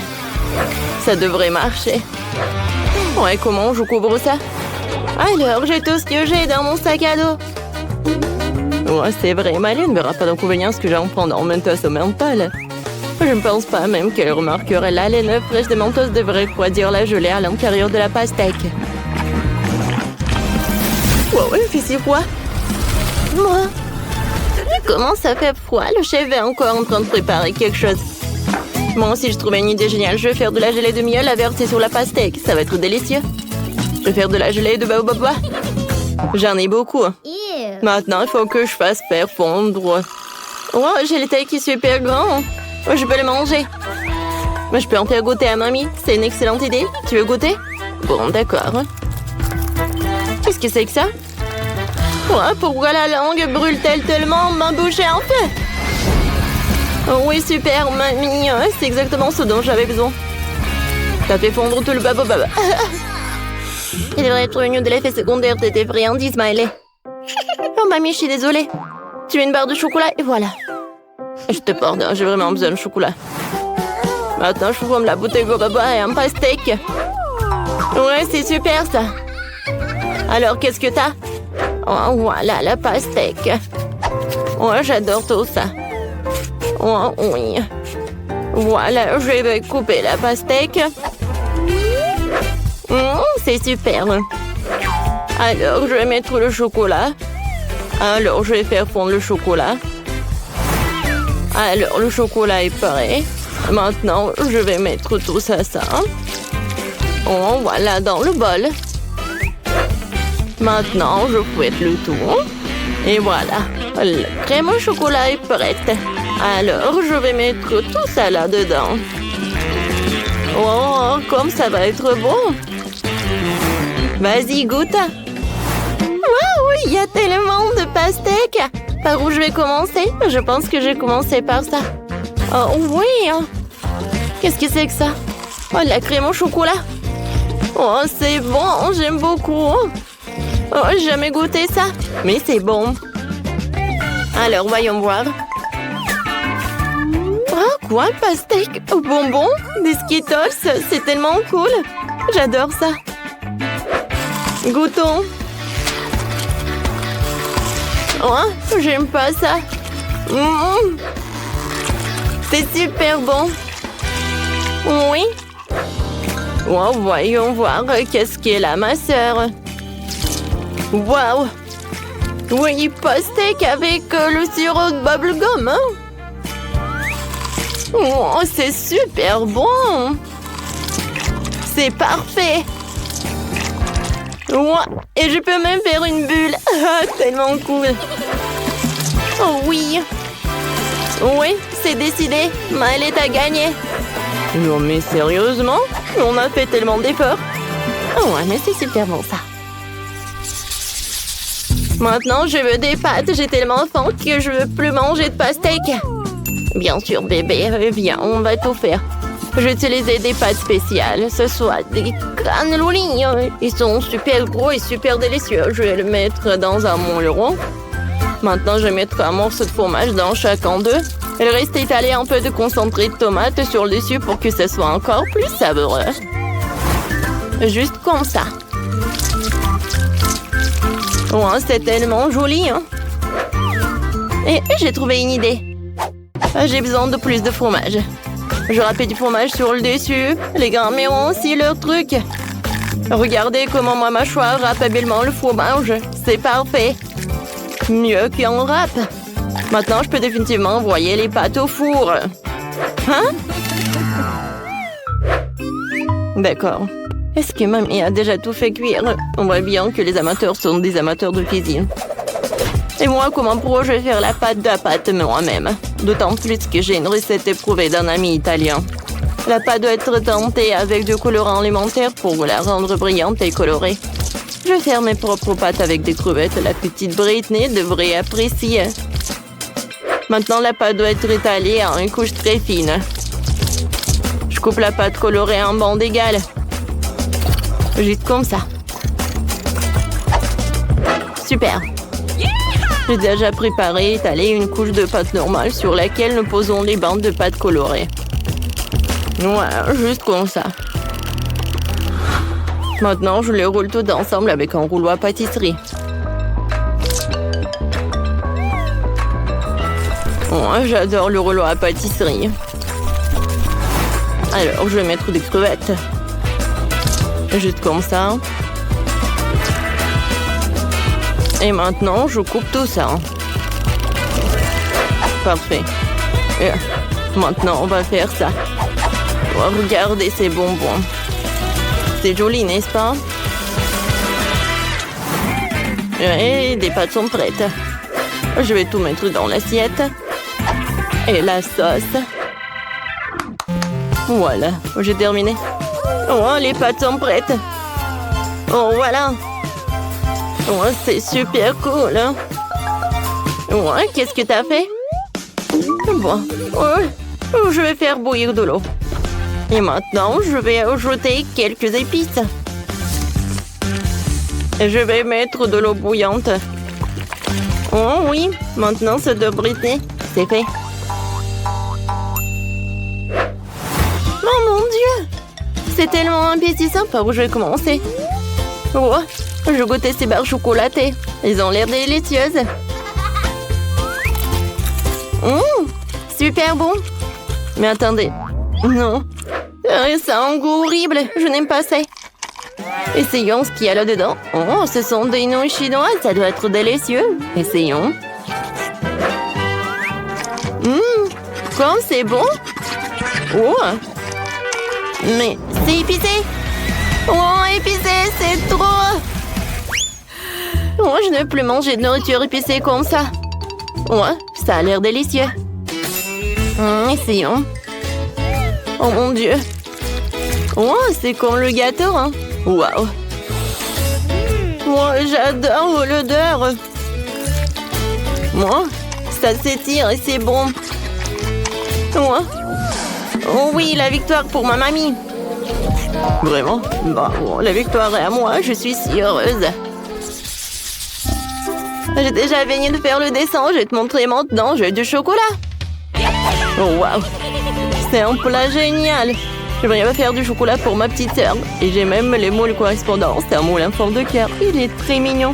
Ça devrait marcher. Ouais, comment je couvre ça? Alors, j'ai tout ce que j'ai dans mon sac à dos. Ouais, c'est vrai, Maline ne verra pas d'inconvénient ce que j'en prends dans Mentos au menthol. Je ne pense pas même qu'elle remarquerait la laine fraîche de Mentos devrait refroidir la gelée à l'intérieur de la pastèque. Wow, il fait si froid. Moi. Comment ça fait froid? Le chef est encore en train de préparer quelque chose. Moi aussi, je trouvais une idée géniale. Je vais faire de la gelée de miel à verser sur la pastèque. Ça va être délicieux. Je vais faire de la gelée de baobab. J'en ai beaucoup. Maintenant, il faut que je fasse faire fondre. Oh, j'ai les tailles qui sont super grands. Je peux les manger. Mais je peux en faire goûter à mamie. C'est une excellente idée. Tu veux goûter? Bon, d'accord. Qu'est-ce que c'est que ça? Ouais, pourquoi la langue brûle-t-elle tellement? Ma bouche est en feu. Oh oui, super, mamie. C'est exactement ce dont j'avais besoin. T'as fait fondre tout le babababa. Il devrait être prévenu de l'effet secondaire de tes friandises, Smiley. Oh, mamie, je suis désolée. Tu veux une barre de chocolat et voilà. Je te pardonne, j'ai vraiment besoin de chocolat. Maintenant, je forme la bouteille bababa et un pastèque. Ouais, c'est super, ça. Alors, qu'est-ce que t'as? Oh, voilà, la pastèque. Ouais, j'adore tout ça. Oh, oui. Voilà, je vais couper la pastèque. C'est super. Alors, je vais mettre le chocolat. Alors, je vais faire fondre le chocolat. Alors, le chocolat est prêt. Maintenant, je vais mettre tout ça. Oh, voilà, dans le bol. Maintenant, je fouette le tout. Et voilà, la crème au chocolat est prête. Alors, je vais mettre tout ça là-dedans. Oh, comme ça va être bon. Vas-y, goûte. Waouh, il y a tellement de pastèques. Par où je vais commencer? Je pense que je vais commencer par ça. Oh oui. Qu'est-ce que c'est que ça? Oh, la crème au chocolat. Oh, c'est bon, j'aime beaucoup. Oh, j'ai jamais goûté ça. Mais c'est bon. Alors, voyons voir. Ah, quoi? Pastèque au bonbon? Des Skittles? C'est tellement cool. J'adore ça. Goûtons. Oh, j'aime pas ça. C'est super bon. Oui. Oh, voyons voir qu'est-ce qu'est là, ma sœur. Waouh. Oui, pastèque avec le sirop de bubblegum. Hein? Oh, c'est super bon. C'est parfait. Ouais, et je peux même faire une bulle. Ah, tellement cool. Oh oui. Oui, c'est décidé. Maëlette a gagné. Non mais sérieusement? On a fait tellement d'efforts. Oh, ouais, mais c'est super bon ça. Maintenant, je veux des pâtes. J'ai tellement faim que je veux plus manger de pastèque. Bien sûr, bébé. Viens, on va tout faire. J'ai utilisé des pâtes spéciales. Ce soit des canneloni. Ils sont super gros et super délicieux. Je vais le mettre dans un moule rond. Maintenant, je vais mettre un morceau de fromage dans chacun d'eux. Il reste étalé un peu de concentré de tomate sur le dessus pour que ce soit encore plus savoureux. Juste comme ça. Oh, c'est tellement joli, hein? Et j'ai trouvé une idée. J'ai besoin de plus de fromage. Je râpe du fromage sur le dessus. Les grands-mères ont aussi leur truc. Regardez comment ma mâchoire râpe habilement le fromage. C'est parfait. Mieux qu'un râpe. Maintenant, je peux définitivement envoyer les pâtes au four. Hein? D'accord. Est-ce que mamie a déjà tout fait cuire? On voit bien que les amateurs sont des amateurs de cuisine. Et moi, comment pourrais-je faire la pâte moi-même? D'autant plus que j'ai une recette éprouvée d'un ami italien. La pâte doit être teintée avec du colorant alimentaire pour la rendre brillante et colorée. Je vais faire mes propres pâtes avec des crevettes. La petite Britney devrait apprécier. Maintenant, la pâte doit être étalée en une couche très fine. Je coupe la pâte colorée en bandes égales. Juste comme ça. Super. J'ai déjà préparé et étalé une couche de pâte normale sur laquelle nous posons les bandes de pâte colorée. Ouais, juste comme ça. Maintenant, je les roule tout ensemble avec un rouleau à pâtisserie. Ouais, j'adore le rouleau à pâtisserie. Alors, je vais mettre des crevettes. Juste comme ça. Et maintenant, je coupe tout ça. Parfait. Et maintenant, on va faire ça. Oh, regardez ces bonbons. C'est joli, n'est-ce pas? Et des pâtes sont prêtes. Je vais tout mettre dans l'assiette. Et la sauce. Voilà, j'ai terminé. Oh, les pâtes sont prêtes. Oh, voilà. Oh, c'est super cool. Hein? Ouais, qu'est-ce que t'as fait? Bon, je vais faire bouillir de l'eau. Et maintenant, je vais ajouter quelques épices. Je vais mettre de l'eau bouillante. Oh oui, maintenant c'est de Britney. C'est fait. Oh mon Dieu! C'est tellement appétissant par où je vais commencer. Oh, je goûtais ces barres chocolatées. Ils ont l'air délicieuses. Super bon. Mais attendez. Non. Ça a un goût horrible. Je n'aime pas ça. Essayons ce qu'il y a là-dedans. Oh, ce sont des nouilles chinoises. Ça doit être délicieux. Essayons. Comme c'est bon? Oh! Mais c'est épicé! Oh, épicé, c'est trop! Oh, je ne veux plus manger de nourriture épicée comme ça. Ouais, ça a l'air délicieux. Essayons. Oh mon Dieu. Oh, c'est comme le gâteau, hein. Waouh. Oh, j'adore l'odeur. Moi, ça s'étire et c'est bon. Oh. Oh oui, la victoire pour ma mamie. Vraiment? Bah, bon, la victoire est à moi, je suis si heureuse. J'ai déjà fini de faire le dessin, je vais te montrer maintenant, j'ai du chocolat. Oh waouh, c'est un plat génial. Je vais faire du chocolat pour ma petite sœur. Et j'ai même les moules correspondants, c'est un moule en forme de cœur. Il est très mignon.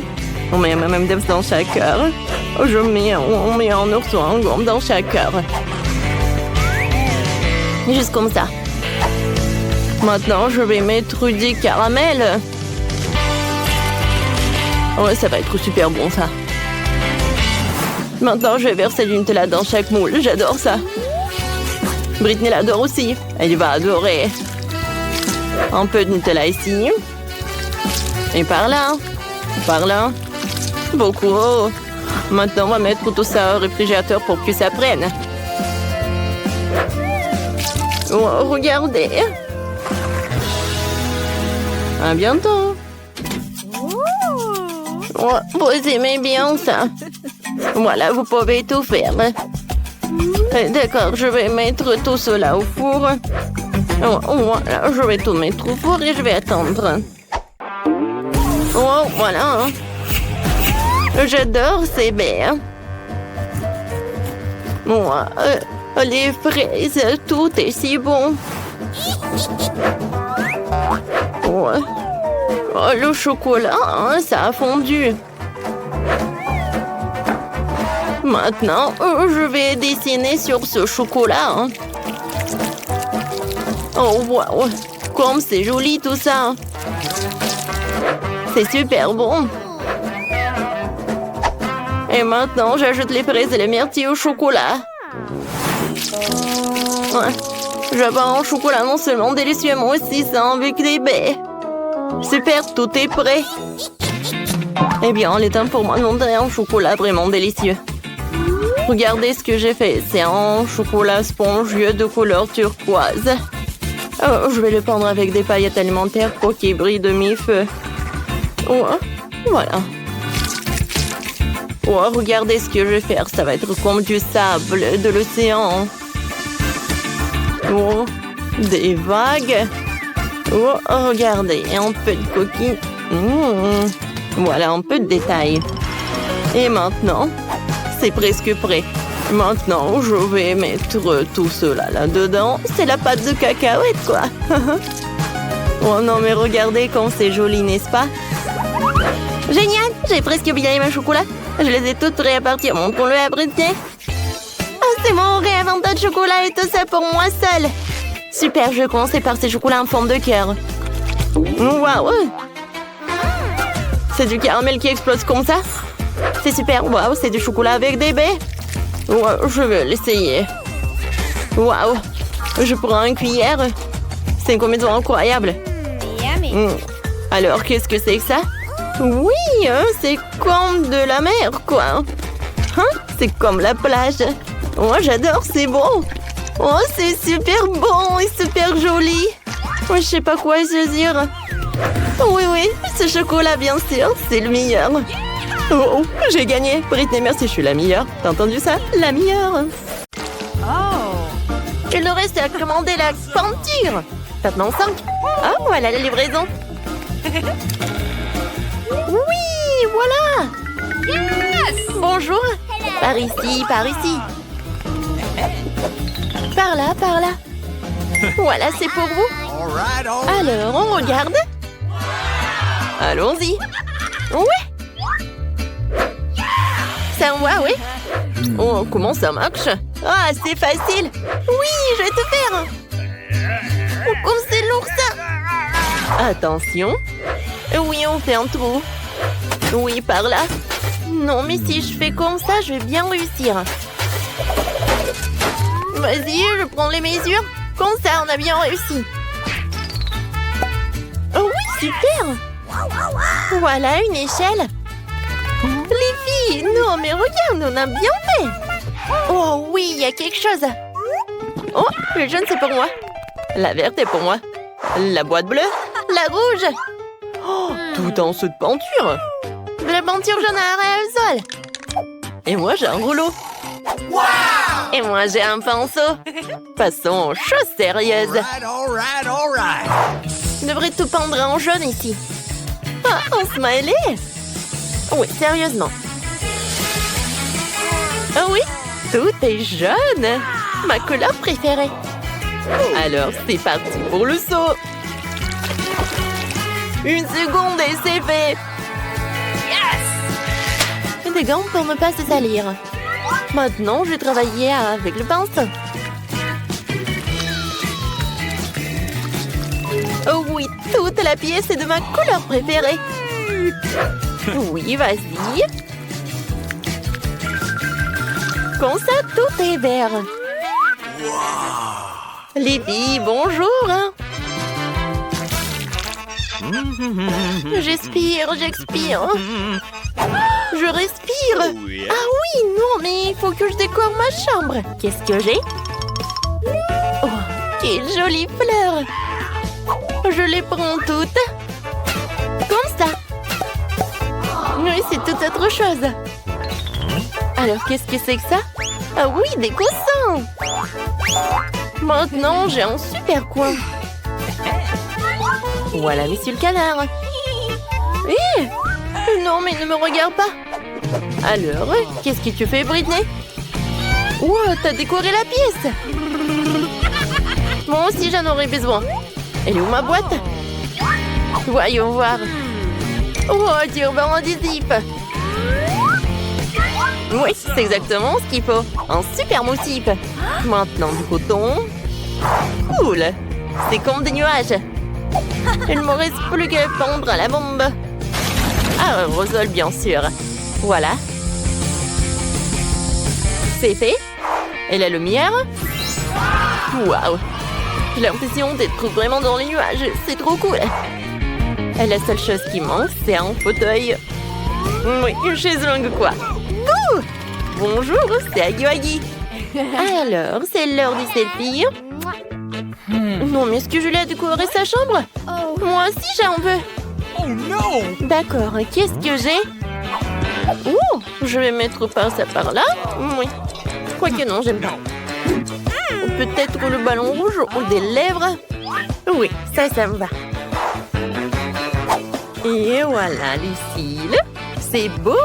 On met même des dans chaque cœur. On met un ourson en gomme dans chaque cœur. Juste comme ça. Maintenant, je vais mettre du caramel. Ouais, ça va être super bon, ça. Maintenant, je vais verser du Nutella dans chaque moule. J'adore ça. Britney l'adore aussi. Elle va adorer. Un peu de Nutella ici. Et par là. Par là. Beaucoup. Maintenant, on va mettre tout ça au réfrigérateur pour que ça prenne. Oh, regardez. À bientôt. Oh, vous aimez bien ça. Voilà, vous pouvez tout faire. D'accord, je vais mettre tout cela au four. Oh, voilà, je vais tout mettre au four et je vais attendre. Oh, voilà. J'adore ces baies. Moi, les fraises, tout est si bon. Oh, le chocolat, hein, ça a fondu. Maintenant, je vais dessiner sur ce chocolat. Hein. Oh, wow! Comme c'est joli tout ça! C'est super bon! Et maintenant, j'ajoute les fraises et les myrtilles au chocolat. Ouais. J'avais un chocolat non seulement délicieux, mais aussi ça avec des baies. Super, tout est prêt. Eh bien, il est temps pour moi de montrer un chocolat vraiment délicieux. Regardez ce que j'ai fait. C'est un chocolat spongieux de couleur turquoise. Oh, je vais le peindre avec des paillettes alimentaires pour qu'il brille de mi-feu. Oh, voilà. Oh, regardez ce que je vais faire. Ça va être comme du sable de l'océan. Oh, des vagues. Oh, regardez. Et un peu de coquille. Voilà, un peu de détails. Et maintenant, c'est presque prêt. Maintenant, je vais mettre tout cela là-dedans. C'est la pâte de cacahuète, quoi. Oh non, mais regardez comme c'est joli, n'est-ce pas? Génial! J'ai presque oublié mes chocolats. Je les ai toutes réparties. Montrons-le à Britney. Oh, c'est mon rêve, un tas de chocolat et tout ça pour moi seule. Super, je vais commencer par ces chocolats en forme de cœur. Waouh! C'est du caramel qui explose comme ça? C'est super, waouh, c'est du chocolat avec des baies. Wow, je vais l'essayer. Waouh, je prends une cuillère. C'est une combinaison incroyable. Alors, qu'est-ce que c'est que ça? Oui, c'est comme de la mer, quoi. Hein? C'est comme la plage. Oh, j'adore, c'est bon. Oh, c'est super bon et super joli. Oh, je sais pas quoi choisir. Oui, ce chocolat, bien sûr, c'est le meilleur. Oh, j'ai gagné. Britney, merci, je suis la meilleure. T'as entendu ça? La meilleure. Oh. Il nous reste à commander la peinture. Maintenant 5. Ah, voilà la livraison. Oui, voilà. Yes! Bonjour. Hello. Par ici, par ici. Par là, par là. Voilà, c'est pour vous. All right. Alors, on regarde. Allons-y. Ouais. Ça va, oui. Oh, comment ça marche? Ah, c'est facile. Oui, je vais te faire. Oh, comme c'est lourd, ça. Attention. Oui, on fait un trou. Oui, par là. Non, mais si je fais comme ça, je vais bien réussir. Vas-y, je prends les mesures. Comme ça, on a bien réussi. Oh oui, super! Voilà une échelle. Les filles, non mais regarde, on a bien fait. Oh oui, il y a quelque chose. Oh, le jaune c'est pour moi. La verte est pour moi. La boîte bleue, la rouge. Oh, tout en saut de peinture. De la peinture jaune à aérosol. Et moi j'ai un rouleau. Et moi j'ai un pinceau. Passons aux choses sérieuses. All right. On devrait tout peindre en jaune ici. Ah, un smiley. Oui, sérieusement. Ah oui, tout est jaune. Ma couleur préférée. Alors, c'est parti pour le saut. Une seconde et c'est fait. Yes! Et des gants pour ne pas se salir. Maintenant, je vais travailler avec le pinceau. Oh oui, toute la pièce est de ma couleur préférée. Oui, vas-y. Comme ça, tout est vert. Les filles, bonjour. J'expire. Je respire. Ah oui, non, mais il faut que je décore ma chambre. Qu'est-ce que j'ai? Oh, quelle jolie fleur. Je les prends toutes. Comme ça. Oui, c'est toute autre chose. Alors, qu'est-ce que c'est que ça? Ah oui, des coussins. Maintenant, j'ai un super coin. Voilà, monsieur le canard. Hé! Non, mais ne me regarde pas. Alors, qu'est-ce que tu fais, Britney? Wow, t'as décoré la pièce. Moi aussi, j'en aurais besoin. Elle est où ma boîte? Voyons voir. Oh, du ruban adhésif. Oui, c'est exactement ce qu'il faut. Un super motif. Maintenant, du coton. Cool. C'est comme des nuages. Il ne me reste plus qu'à pendre à la bombe. Ah, aérosol, bien sûr. Voilà. C'est fait. Et la lumière. Waouh. J'ai l'impression d'être vraiment dans les nuages. C'est trop cool. Et la seule chose qui manque, c'est un fauteuil. Oui, une chaise longue quoi. Ouh! Bonjour, c'est Agui. Alors, c'est l'heure du selfie. Non, mais est-ce que Julie a décoré sa chambre? Moi aussi, j'en veux. Oh non! D'accord, qu'est-ce que j'ai? Oh, je vais mettre ça par là. Oui. Quoique non, j'aime pas. Ou peut-être le ballon rouge ou des lèvres. Oui, ça me va. Et voilà, Lucille. C'est beau.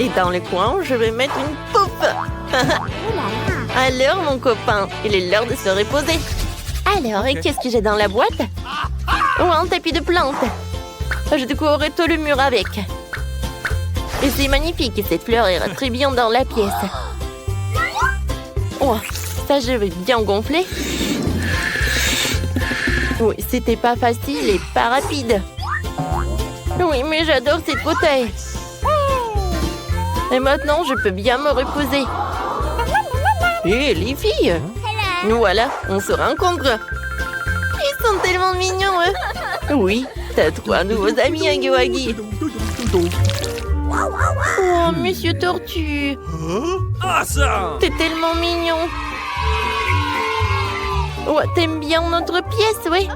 Et dans le coin, je vais mettre une poupe. Alors, mon copain, il est l'heure de se reposer. Alors, et qu'est-ce que j'ai dans la boîte? Oh, un tapis de plantes. Je décorerai tout le mur avec. Et c'est magnifique, cette fleur ira très bien dans la pièce. Oh, ça, je vais bien gonfler. Oui, c'était pas facile et pas rapide. Oui, mais j'adore cette fauteuil. Et maintenant, je peux bien me reposer. Hé, les filles! Nous voilà, on se rencontre. Ils sont tellement mignons, eux. Oui, t'as 3 nouveaux amis, Agui. Oh, Monsieur Tortue. Awesome! T'es tellement mignon. Oh, t'aimes bien notre pièce, oui?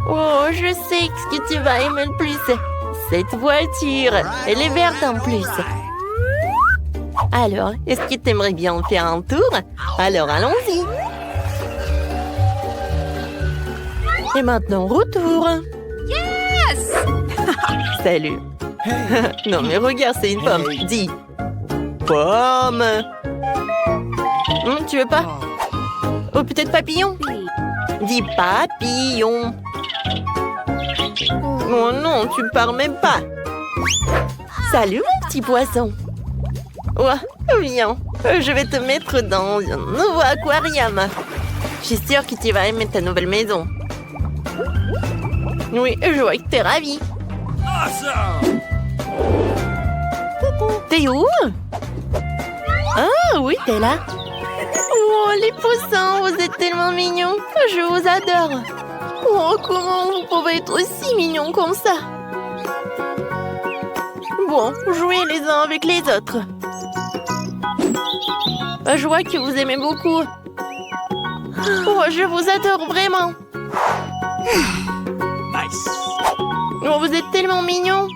Oh, je sais ce que tu vas aimer le plus. Cette voiture. Elle est verte en plus. Alors, est-ce que t'aimerais bien faire un tour? Alors, allons-y. Et maintenant, retour. Yes! Salut. Non, mais regarde, c'est une pomme. Dis. Pomme. Tu veux pas? Oh, peut-être papillon? Dis papillon. Oh non, tu parles même pas. Salut, mon petit poisson. Ouais, viens. Je vais te mettre dans un nouveau aquarium. Je suis sûre que tu vas aimer ta nouvelle maison. Oui, je vois que t'es ravie. Awesome! T'es où? Ah oui, t'es là. Oh, Oh, les poussins, vous êtes tellement mignons. Je vous adore. Oh, comment vous pouvez être aussi mignons comme ça? Bon, jouez les uns avec les autres. Je vois que vous aimez beaucoup. Oh, je vous adore vraiment. Nice. Oh, vous êtes tellement mignons.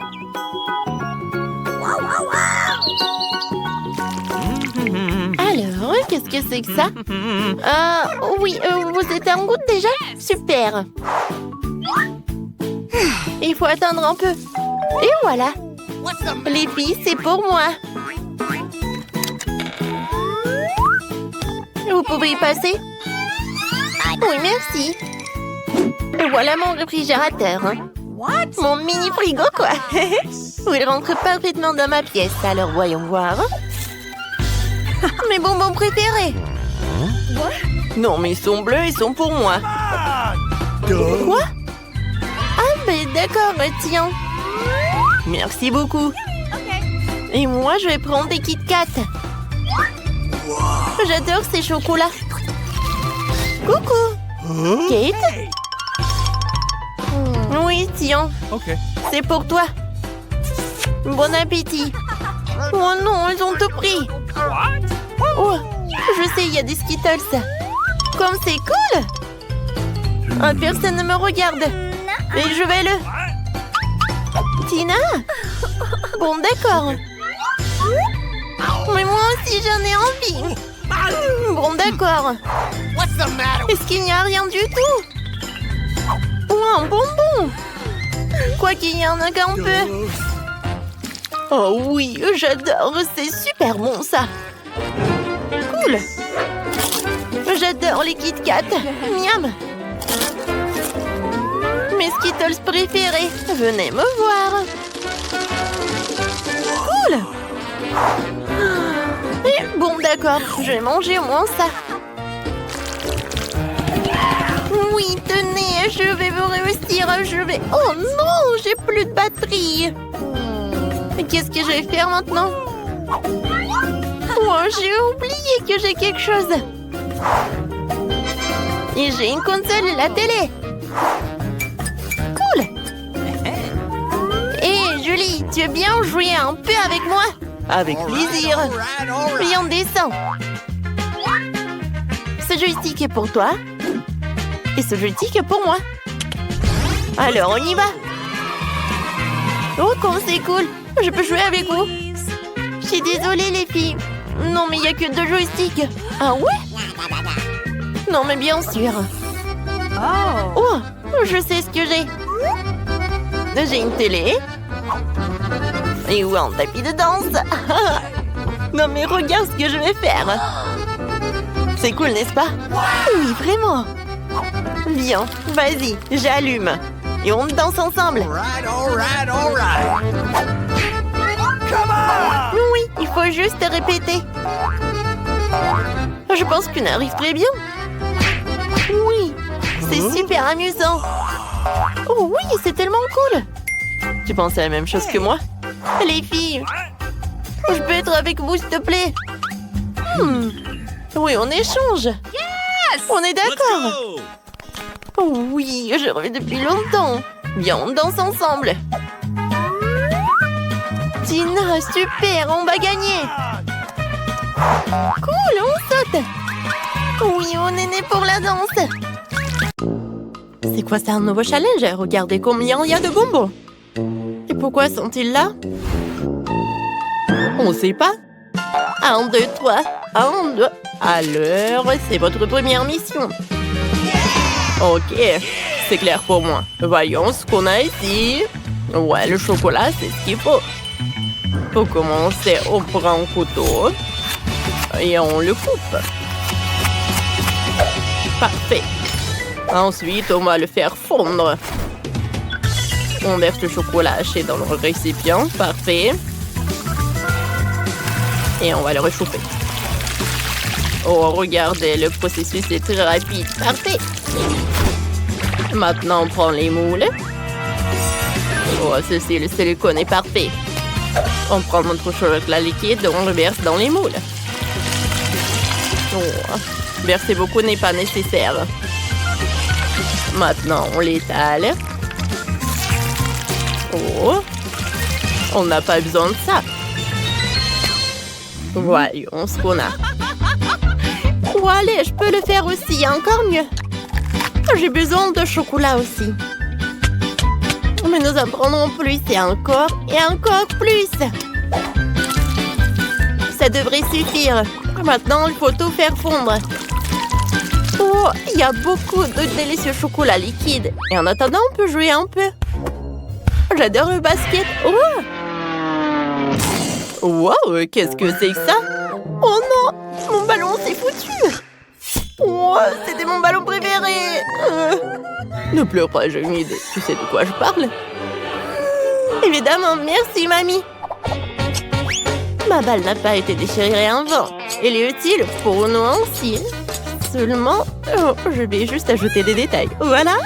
Alors, qu'est-ce que c'est que ça? Oui, vous êtes en goutte déjà? Super. Il faut attendre un peu. Et voilà. Les filles, c'est pour moi. Vous pouvez y passer? Oui, merci. Et voilà mon réfrigérateur. Mon mini frigo, quoi. Il rentre parfaitement dans ma pièce. Alors, voyons voir. Mes bonbons préférés. Non, mais ils sont bleus, ils sont pour moi. Quoi? Ah, ben d'accord, tiens. Merci beaucoup. Et moi, je vais prendre des Kit Kat. J'adore ces chocolats. Coucou. Kate? Oui, tiens. Okay. C'est pour toi. Bon appétit. Oh non, ils ont tout pris. Oh, je sais, il y a des Skittles. Comme c'est cool. Personne ne me regarde. Et je vais le... Tina? Bon, d'accord. Mais moi aussi, j'en ai envie. Bon, d'accord. Est-ce qu'il n'y a rien du tout? Oh, un bonbon. Quoi qu'il y en a qu'un peu. Oh oui, j'adore. C'est super bon, ça. Cool. J'adore les Kit Kat. Miam. Mes Skittles préférés. Venez me voir. Cool. Et bon, d'accord. Je vais manger au moins ça. Oui, tenez, je vais vous réussir. Je vais... Oh non, j'ai plus de batterie. Qu'est-ce que je vais faire maintenant? Oh, j'ai oublié que j'ai quelque chose. Et j'ai une console et la télé. Cool. Hé, Julie, tu veux bien jouer un peu avec moi? Avec plaisir. Viens, descends. Ce joystick est pour toi. Et ce joystick est pour moi. Alors, on y va. Oh, comme c'est cool. Je peux jouer avec vous. Je suis désolée, les filles. Non, mais il n'y a que 2 joysticks. Ah ouais? Non, mais bien sûr. Oh, je sais ce que j'ai. J'ai une télé. Et ouais, un tapis de danse. Non, mais regarde ce que je vais faire. C'est cool, n'est-ce pas? Oui, vraiment. Bien, vas-y, j'allume. Et on danse ensemble. All right. Come on! Oui, il faut juste répéter. Je pense qu'on arrive très bien. Oui, c'est super amusant. Oh oui, c'est tellement cool. Tu penses à la même chose que moi? Les filles, je peux être avec vous, s'il te plaît? Oui, on échange. On est d'accord. Oh oui, je rêve depuis longtemps. Viens, on danse ensemble. Tina, super, on va gagner. Cool, on saute. Oui, on est né pour la danse. C'est quoi ça, un nouveau challenge? Regardez combien il y a de bonbons. Et pourquoi sont-ils là? On sait pas. 1, 2, 3. 1, 2. Alors, c'est votre première mission. Ok, c'est clair pour moi. Voyons ce qu'on a ici. Ouais, le chocolat, c'est ce qu'il faut. Pour commencer, on prend un couteau et on le coupe. Parfait. Ensuite, on va le faire fondre. On verse le chocolat haché dans le récipient. Parfait. Et on va le réchauffer. Oh, regardez, le processus est très rapide. Parfait. Maintenant, on prend les moules. Oh, ceci, le silicone est parfait. On prend notre chocolat liquide et on le verse dans les moules. Oh, verser beaucoup n'est pas nécessaire. Maintenant, on l'étale. Oh, on n'a pas besoin de ça. Voyons ce qu'on a. Oh, allez, je peux le faire aussi, encore mieux. J'ai besoin de chocolat aussi. Mais nous en prendrons plus et encore plus. Ça devrait suffire. Maintenant, il faut tout faire fondre. Oh, il y a beaucoup de délicieux chocolat liquide. Et en attendant, on peut jouer un peu. J'adore le basket. Oh! Wow, qu'est-ce que c'est que ça? Oh non, mon ballon s'est foutu. Oh, c'était mon ballon préféré. Ne pleure pas, j'ai une idée. Tu sais de quoi je parle? Évidemment, merci, mamie. Ma balle n'a pas été déchirée en vent. Elle est utile pour nous aussi. Seulement, je vais juste ajouter des détails. Voilà.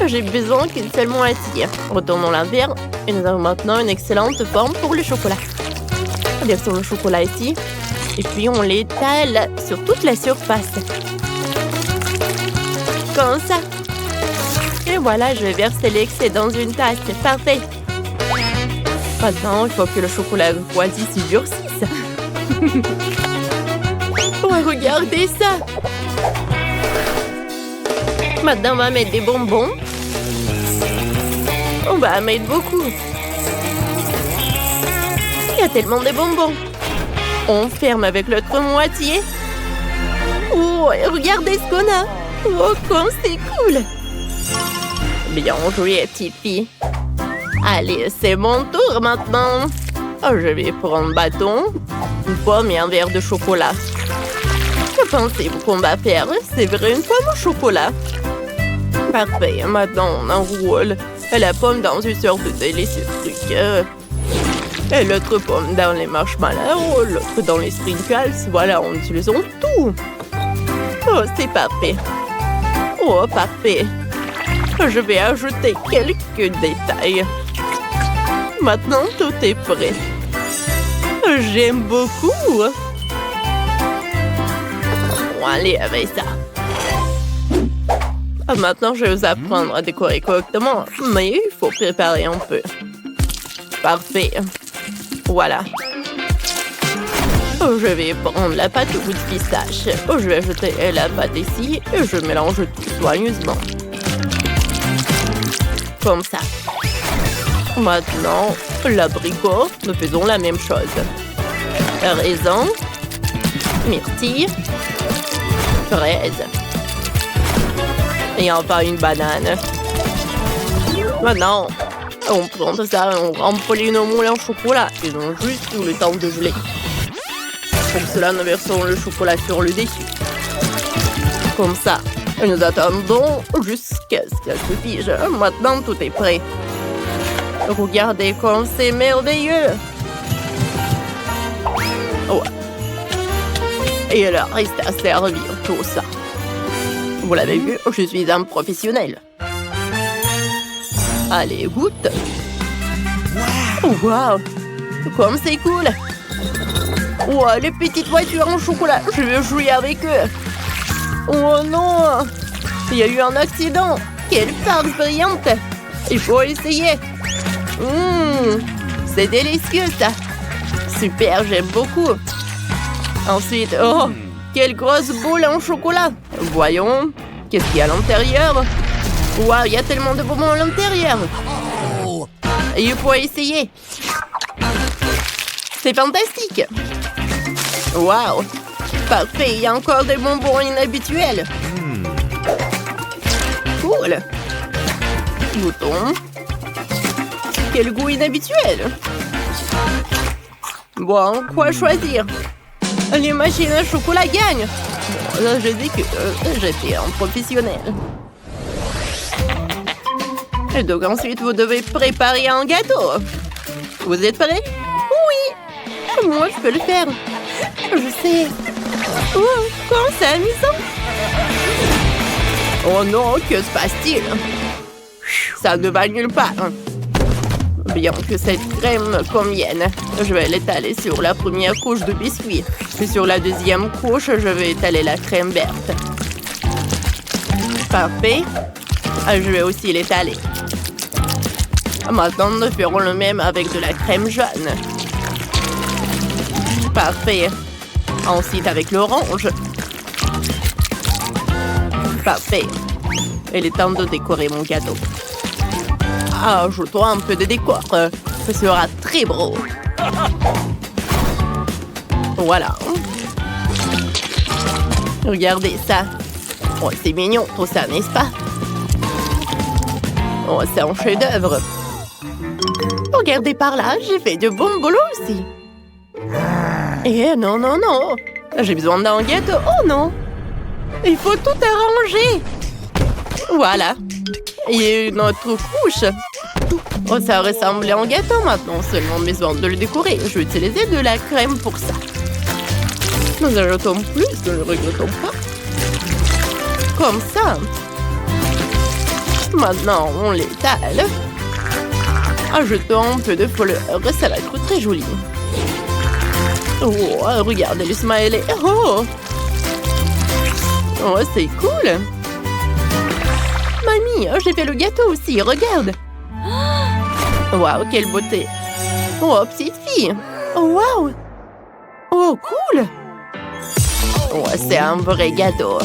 J'ai besoin qu'une seule moitié. Retournons la verre et nous avons maintenant une excellente forme pour le chocolat. Versons le chocolat ici. Et puis on l'étale sur toute la surface. Comme ça. Et voilà, je verse l'excès dans une tasse. Parfait. Maintenant, il faut que le chocolat refroidi s'y durcisse. Oh, regardez ça. Maintenant, on va mettre des bonbons. On va mettre beaucoup. Il y a tellement de bonbons. On ferme avec l'autre moitié. Oh, regardez ce qu'on a. Oh, comme c'est cool. Bien joué, petite fille. Allez, c'est mon tour maintenant. Oh, je vais prendre un bâton, une pomme et un verre de chocolat. Que pensez-vous qu'on va faire? C'est vrai, une pomme au chocolat. Parfait, maintenant on enroule la pomme dans une sorte de délicieux truc. Et l'autre pomme dans les marshmallows, l'autre dans les sprinkles. Voilà, on utilise tout. Oh, c'est parfait. Oh, parfait. Je vais ajouter quelques détails. Maintenant, tout est prêt. J'aime beaucoup. Bon, allez avec ça. Maintenant, je vais vous apprendre à décorer correctement, mais il faut préparer un peu. Parfait. Voilà. Je vais prendre la pâte au goût de pistache. Je vais ajouter la pâte ici et je mélange tout soigneusement. Comme ça. Maintenant, l'abricot, nous faisons la même chose. Raisin, myrtille, fraise. Et enfin une banane. Maintenant, on prend tout ça, on remplit nos moules en chocolat. Ils ont juste eu le temps de geler. Pour cela, nous versons le chocolat sur le dessus. Comme ça. Et nous attendons jusqu'à ce qu'elle se fige. Maintenant, tout est prêt. Regardez comme c'est merveilleux. Ouais. Et il reste à servir tout ça. Vous l'avez vu, je suis un professionnel. Allez, goûte. Wow. Comme c'est cool. Wow, les petites voitures en chocolat. Je veux jouer avec eux. Oh non. Il y a eu un accident. Quelle farce brillante. Il faut essayer. C'est délicieux, ça. Super, j'aime beaucoup. Ensuite, oh, quelle grosse boule en chocolat. Voyons, qu'est-ce qu'il y a à l'intérieur? Waouh, il y a tellement de bonbons à l'intérieur. Il faut essayer. C'est fantastique. Waouh, parfait, il y a encore des bonbons inhabituels. Cool. Goûtons. Quel goût inhabituel. Bon, quoi choisir? Les machines à chocolat gagnent. Bon, là, je dis que j'étais un professionnel. Et donc ensuite, vous devez préparer un gâteau. Vous êtes prêts? Oui. Moi, je peux le faire. Je sais. Oh, comment c'est amusant. Oh non, que se passe-t-il? Ça ne va nulle part. Bien que cette crème convienne, Je vais l'étaler sur la première couche de biscuit. Puis sur la deuxième couche, je vais étaler la crème verte. Parfait. Je vais aussi l'étaler. Maintenant, nous ferons le même avec de la crème jaune. Parfait. Ensuite, avec l'orange. Parfait. Il est temps de décorer mon gâteau. Ajoutons un peu de décor. Ce sera très beau. Voilà. Regardez ça. Oh, c'est mignon tout ça, n'est-ce pas? Oh, c'est un chef-d'œuvre. Regardez par là, j'ai fait de bons boulot aussi. Eh non, non, non. J'ai besoin d'un gâteau. Oh non. Il faut tout arranger. Voilà. Il y a une autre couche. Oh, ça ressemble à un gâteau maintenant. Seulement besoin de le décorer. Je vais utiliser de la crème pour ça. Nous ajoutons plus, ne le regrettons pas. Comme ça. Maintenant, on l'étale. Ajoutons un peu de fleurs. Ça va être très joli. Oh, regardez le smiley. Oh, oh c'est cool. Mamie, j'ai fait le gâteau aussi. Regarde. Waouh, quelle beauté. Oh, petite fille. Oh, waouh. Oh, cool. Oh, c'est un vrai gâteau.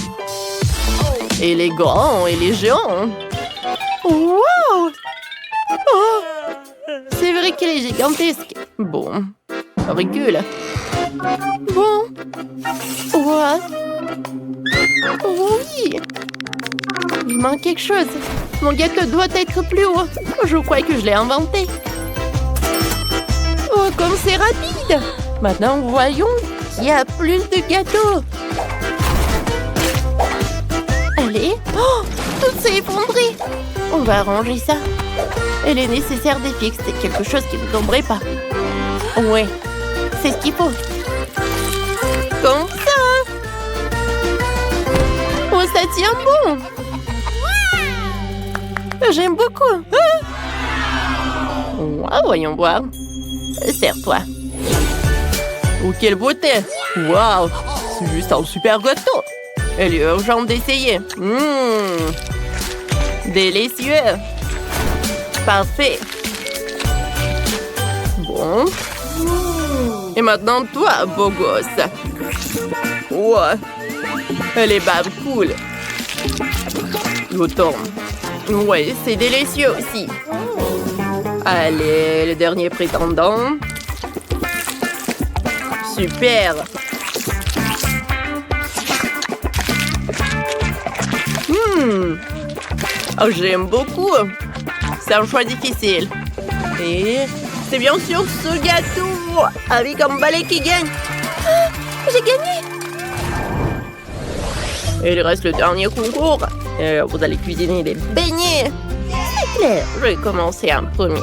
Il est grand, il est géant. Wow! Oh! C'est vrai qu'il est gigantesque. Bon, recule. Bon. Ouais. Oh oui. Il manque quelque chose. Mon gâteau doit être plus haut. Je crois que je l'ai inventé. Oh, comme c'est rapide. Maintenant, voyons qu'il y a plus de gâteaux. Allez. Oh, tout s'est effondré. On va arranger ça. Il est nécessaire de fixer quelque chose qui ne tomberait pas. Ouais, c'est ce qu'il faut. Comme ça. Oh, ça tient bon. J'aime beaucoup. Ah, voyons voir. Serre-toi. Oh, quelle beauté. Waouh, c'est juste un super gâteau. Il est urgent d'essayer. Délicieux. Parfait. Bon. Et maintenant, toi, beau gosse. Ouais. Les babes cool. L'automne. Ouais, c'est délicieux aussi. Allez, le dernier prétendant. Super. Oh, j'aime beaucoup. C'est un choix difficile. Et c'est bien sûr ce gâteau avec un balai qui gagne. Ah, j'ai gagné. Et il reste le dernier concours. Vous allez cuisiner des beignets. C'est clair. Je vais commencer en premier.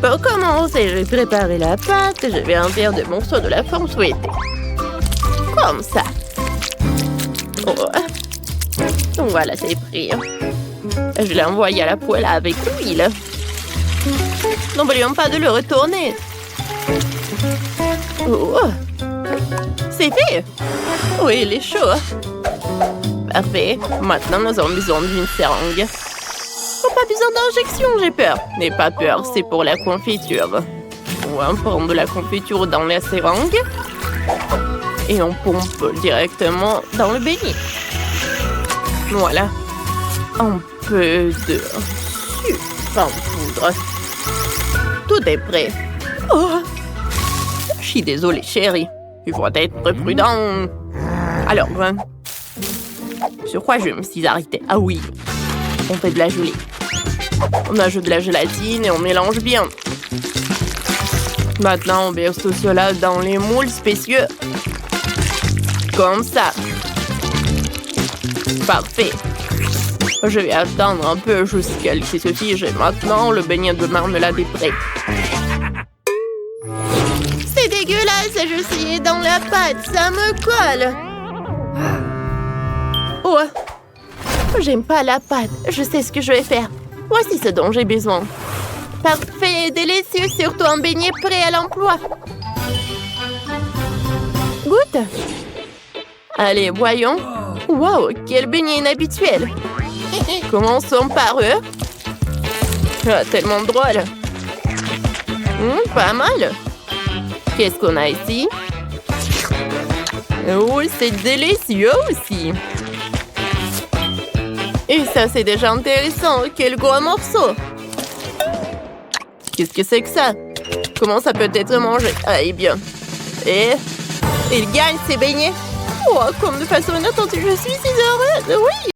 Pour commencer, je vais préparer la pâte. Je vais en faire des morceaux de la forme souhaitée. Comme ça. Oh. Voilà, c'est pris. Je l'ai envoyé à la poêle avec l'huile. N'oublions pas de le retourner. Oh. C'est fait. Oui, il est chaud. Parfait. Maintenant, nous avons besoin d'une seringue. Oh, pas besoin d'injection, j'ai peur. N'aie pas peur, c'est pour la confiture. On va prendre de la confiture dans la seringue. Et on pompe directement dans le beignet. Voilà. Un peu de sucre en poudre. Tout est prêt. Oh, je suis désolée, chérie. Il faut être prudent. Alors, sur quoi je me suis arrêtée? Ah oui, on fait de la gelée. On ajoute de la gélatine et on mélange bien. Maintenant, on verse tout cela dans les moules spécieux. Comme ça. Parfait. Je vais attendre un peu jusqu'à ce qu'il se fige. Et maintenant, le beignet de marmelade est prêt. C'est dégueulasse, je suis dans la pâte, ça me colle. Oh, j'aime pas la pâte, je sais ce que je vais faire. Voici ce dont j'ai besoin. Parfait et délicieux, surtout un beignet prêt à l'emploi. Goûte. Allez, voyons. Wow, quel beignet inhabituel. Commençons par eux. Ah, tellement drôle. Pas mal. Qu'est-ce qu'on a ici? Oh, c'est délicieux aussi. Et ça, c'est déjà intéressant. Quel gros morceau. Qu'est-ce que c'est que ça? Comment ça peut être mangé? Ah, eh bien. Et il gagne ses beignets. Oh, comme de façon inattendue, je suis si heureuse. Oui.